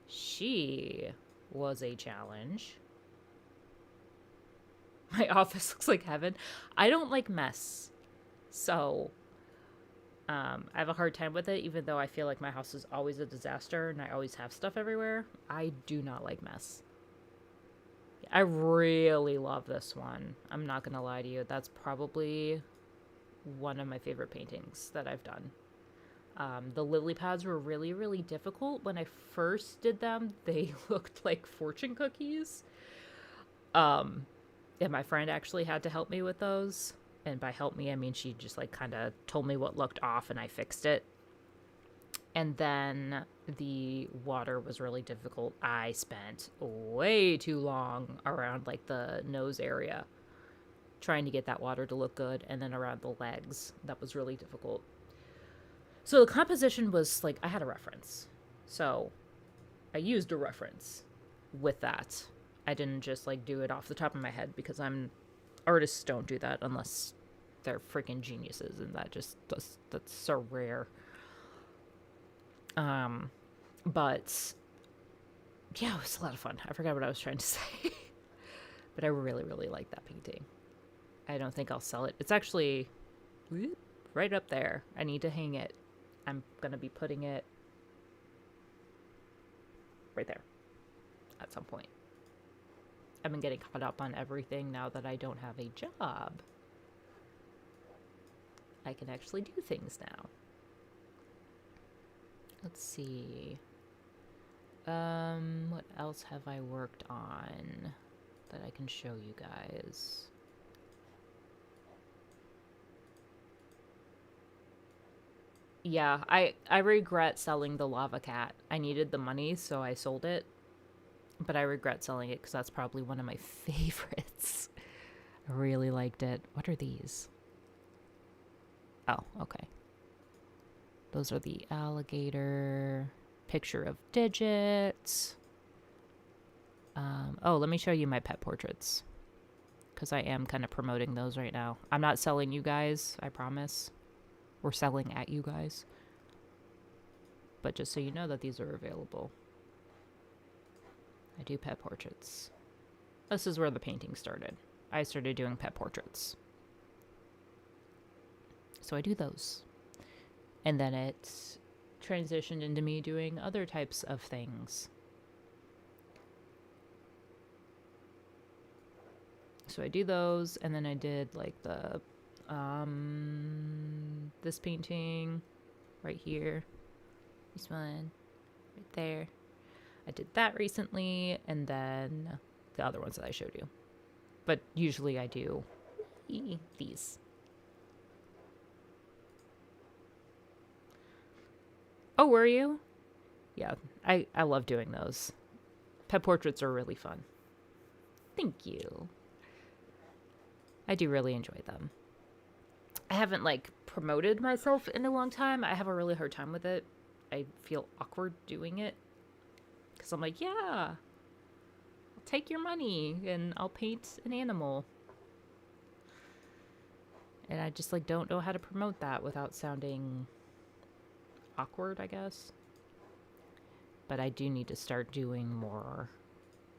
She was a challenge. My office looks like heaven. I don't like mess. So I have a hard time with it, even though I feel like my house is always a disaster and I always have stuff everywhere. I do not like mess. I really love this one. I'm not going to lie to you. That's probably one of my favorite paintings that I've done. The lily pads were really, really difficult. When I first did them, they looked like fortune cookies. And my friend actually had to help me with those. And by help me, I mean she just like kind of told me what looked off and I fixed it. And then the water was really difficult. I spent way too long around like the nose area trying to get that water to look good, and then around the legs. That was really difficult. So the composition was like I had a reference. So I used a reference with that. I didn't just like do it off the top of my head because artists don't do that unless they're freaking geniuses, and that's so rare. But yeah, it was a lot of fun. I forgot what I was trying to say. But I really, really like that painting. I don't think I'll sell it. It's actually right up there. I need to hang it. I'm going to be putting it right there at some point. I've been getting caught up on everything now that I don't have a job. I can actually do things now. Let's see. What else have I worked on that I can show you guys? Yeah, I regret selling the lava cat. I needed the money, so I sold it. But I regret selling it because that's probably one of my favorites. I really liked it. What are these? Oh, okay. Those are the alligator, picture of digits. Oh, let me show you my pet portraits. Because I am kind of promoting those right now. I'm not selling you guys, I promise. We're selling at you guys. But just so you know that these are available. I do pet portraits. This is where the painting started. I started doing pet portraits. So I do those. And then it transitioned into me doing other types of things. So I do those, and then I did like the this painting right here. This one right there. I did that recently, and then the other ones that I showed you. But usually I do these. Oh, were you? Yeah, I love doing those. Pet portraits are really fun. Thank you. I do really enjoy them. I haven't like promoted myself in a long time. I have a really hard time with it. I feel awkward doing it. Because I'm like, yeah, I'll take your money and I'll paint an animal. And I just like don't know how to promote that without sounding awkward, I guess. But I do need to start doing more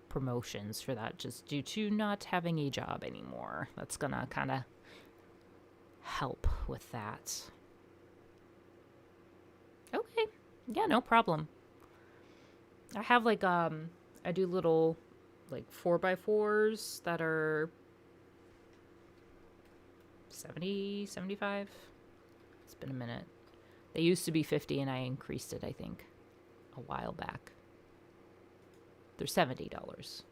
promotions for that just due to not having a job anymore. That's gonna kind of help with that. Okay. Yeah, no problem. I have like I do little like 4x4s that are 70, 75. It's been a minute. They used to be 50 and I increased it, I think, a while back. They're $70.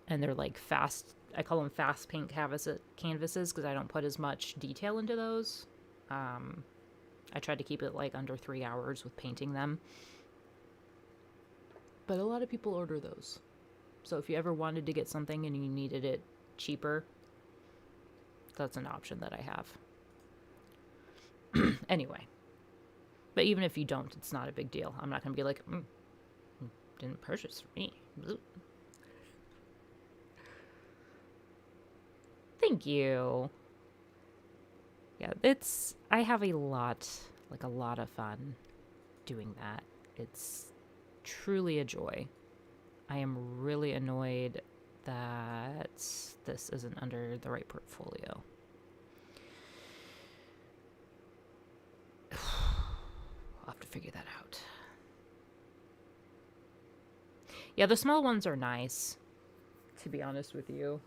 And they're like fast, I call them fast paint canvases because I don't put as much detail into those. I try to keep it like under 3 hours with painting them. But a lot of people order those. So if you ever wanted to get something and you needed it cheaper, that's an option that I have. Anyway. But even if you don't, it's not a big deal. I'm not going to be like, didn't purchase for me. Thank you. Yeah, I have a lot of fun doing that. It's truly a joy. I am really annoyed that this isn't under the right portfolio. I'll have to figure that out. Yeah, the small ones are nice, to be honest with you.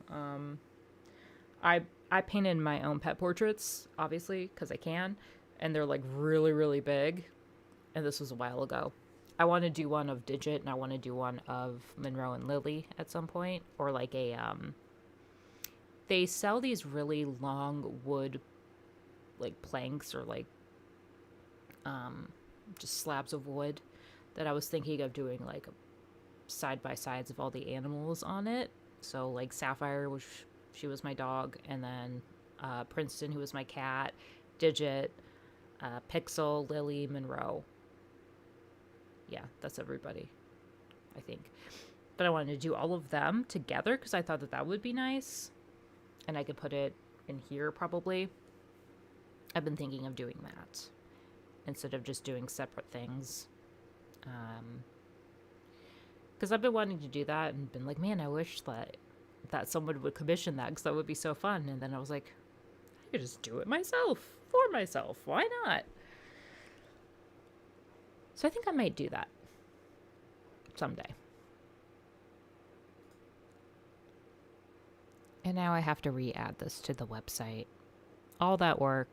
I painted my own pet portraits, obviously, because I can, and they're like really, really big. And this was a while ago. I want to do one of Digit, and I want to do one of Monroe and Lily at some point, or like a they sell these really long wood like planks or like just slabs of wood that I was thinking of doing like side by sides of all the animals on it. So like Sapphire, which she was my dog, and then Princeton, who was my cat, Digit, Pixel, Lily, Monroe. Yeah, that's everybody, I think. But I wanted to do all of them together because I thought that that would be nice. And I could put it in here probably. I've been thinking of doing that instead of just doing separate things. Because I've been wanting to do that and been like, man, I wish that someone would commission that because that would be so fun. And then I was like, I could just do it myself, for myself. Why not? So I think I might do that someday. And now I have to re-add this to the website. All that work.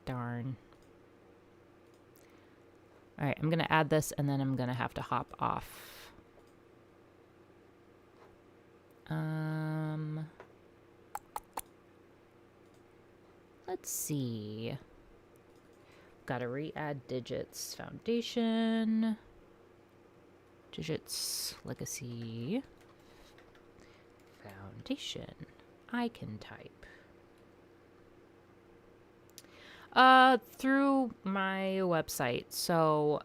Darn. All right, I'm going to add this and then I'm going to have to hop off. Let's see. Got to re-add Digits Foundation. Digits Legacy Foundation. I can type. Through my website. So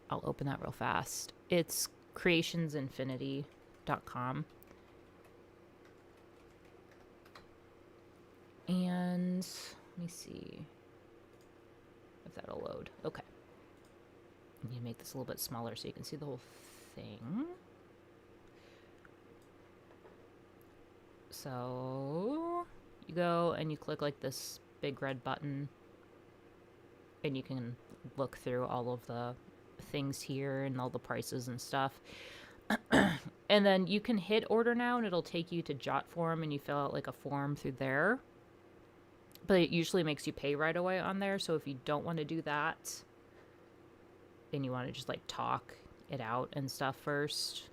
I'll open that real fast. It's creationsinfinity.com. And let me see if that'll load. Okay. I need to make this a little bit smaller so you can see the whole thing. So you go and you click like this big red button and you can look through all of the things here and all the prices and stuff. And then you can hit order now and it'll take you to Jotform and you fill out like a form through there. But it usually makes you pay right away on there. So if you don't want to do that and you want to just like talk it out and stuff first,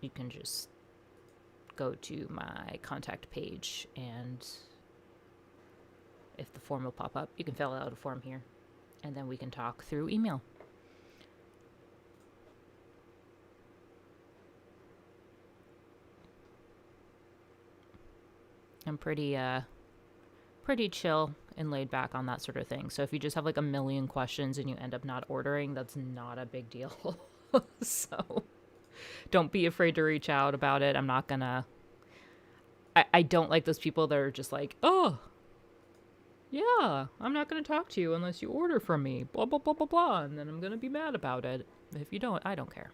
you can just go to my contact page and if the form will pop up, you can fill out a form here and then we can talk through email. I'm pretty chill and laid back on that sort of thing. So if you just have like a million questions and you end up not ordering, that's not a big deal. So don't be afraid to reach out about it. I'm not gonna... I don't like those people that are just like, oh, yeah, I'm not gonna talk to you unless you order from me, blah, blah, blah, blah, blah, and then I'm gonna be mad about it. If you don't, I don't care.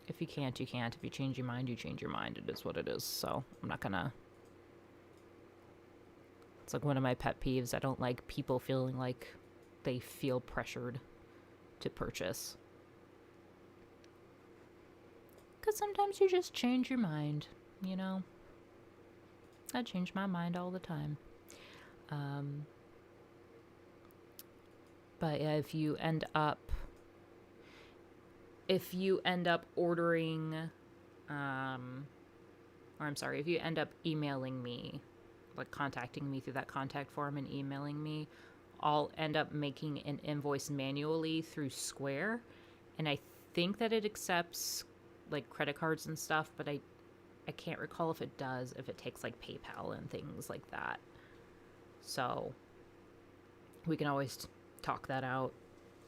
If you can't, you can't. If you change your mind, you change your mind. It is what it is. So I'm not gonna... It's like one of my pet peeves. I don't like people feeling like they feel pressured to purchase. Because sometimes you just change your mind, you know? I change my mind all the time. But yeah, if you end up ordering, if you end up emailing me, like contacting me through that contact form and emailing me, I'll end up making an invoice manually through Square. And I think that it accepts like credit cards and stuff, but I can't recall if it does, if it takes like PayPal and things like that. So we can always talk that out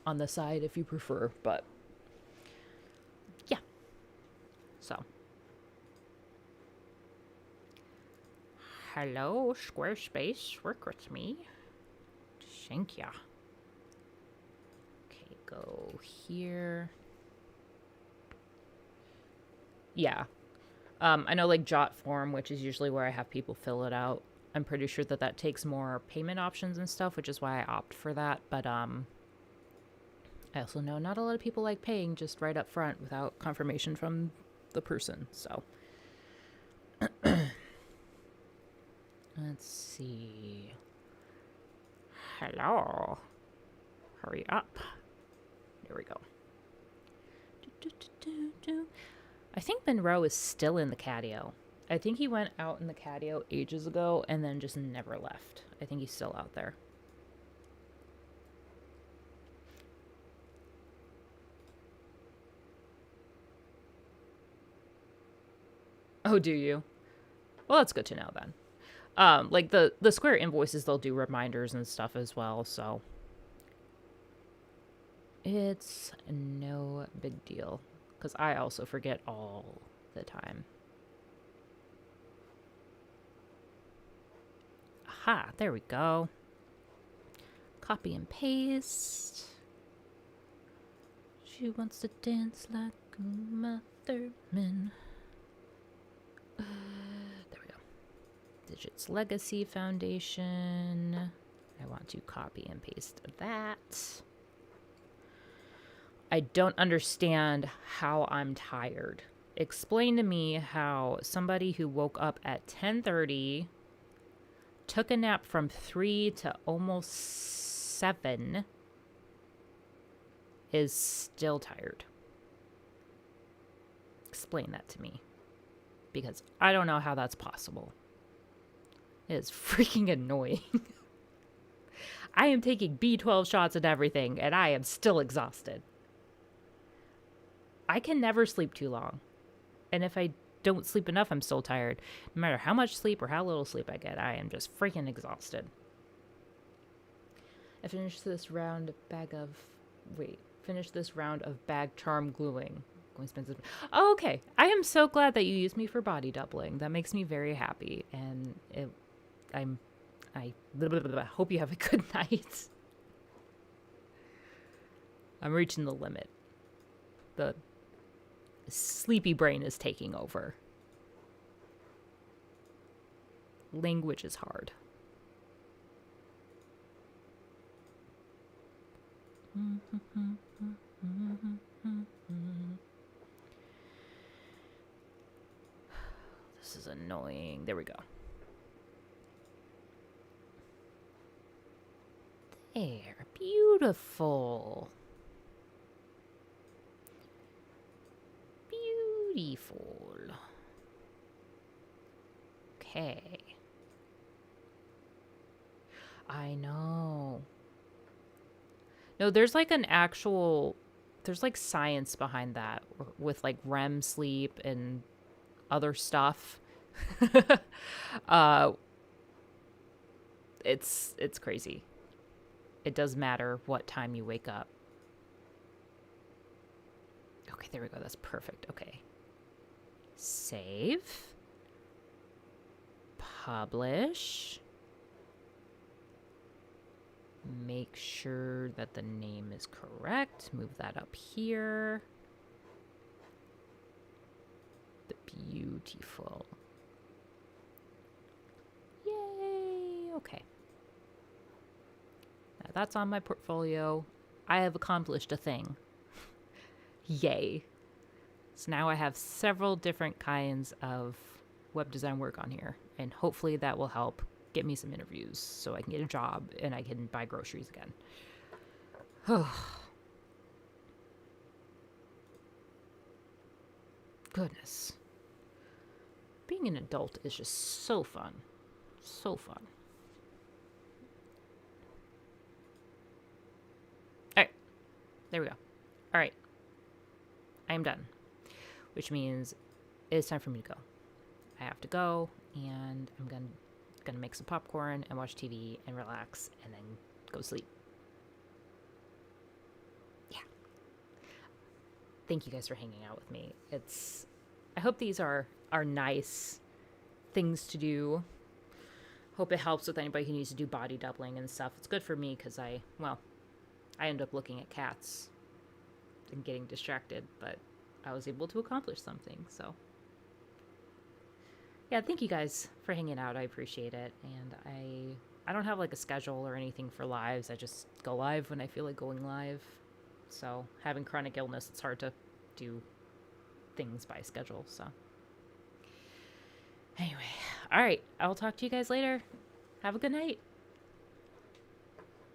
on the side if you prefer, but yeah. So hello, Squarespace, work with me. Thank ya. Okay, go here. Yeah. I know like Jot form, which is usually where I have people fill it out. I'm pretty sure that that takes more payment options and stuff, which is why I opt for that. But I also know not a lot of people like paying just right up front without confirmation from the person. So let's see. Hello. Hurry up. There we go. I think Monroe is still in the catio. I think he went out in the catio ages ago and then just never left. I think he's still out there. Oh, do you? Well, that's good to know then. Like the Square invoices, they'll do reminders and stuff as well, so it's no big deal. Because I also forget all the time. Aha, there we go. Copy and paste. She wants to dance like Uma Thurman. There we go. Digits Legacy Foundation. I want to copy and paste that. I don't understand how I'm tired. Explain to me how somebody who woke up at 10:30, took a nap from 3 to almost 7, is still tired. Explain that to me. Because I don't know how that's possible. It is freaking annoying. I am taking B12 shots and everything, and I am still exhausted. I can never sleep too long. And if I don't sleep enough, I'm still tired. No matter how much sleep or how little sleep I get, I am just freaking exhausted. I finished this round of bag charm gluing. Oh, okay. I am so glad that you used me for body doubling. That makes me very happy. And I hope you have a good night. I'm reaching the limit. The sleepy brain is taking over. Language is hard. This is annoying. There we go. There. Beautiful. Beautiful. Okay. I know. No, there's like there's like science behind that with like REM sleep and other stuff. It's crazy. It does matter what time you wake up. Okay, there we go. That's perfect. Okay. Save. Publish. Make sure that the name is correct. Move that up here. The beautiful. Yay! Okay. Now that's on my portfolio. I have accomplished a thing. Yay. So now I have several different kinds of web design work on here, and hopefully that will help get me some interviews so I can get a job and I can buy groceries again. Goodness. Being an adult is just so fun. So fun. Alright. There we go. Alright. I am done. Which means it's time for me to go. I have to go, and I'm gonna make some popcorn and watch TV and relax and then go sleep. Yeah. Thank you guys for hanging out with me. I hope these are nice things to do. Hope it helps with anybody who needs to do body doubling and stuff. It's good for me because I end up looking at cats and getting distracted, but I was able to accomplish something. So, yeah, thank you guys for hanging out. I appreciate it. And I don't have like a schedule or anything for lives. I just go live when I feel like going live. So, having chronic illness, it's hard to do things by schedule. So, anyway, all right. I'll talk to you guys later. Have a good night.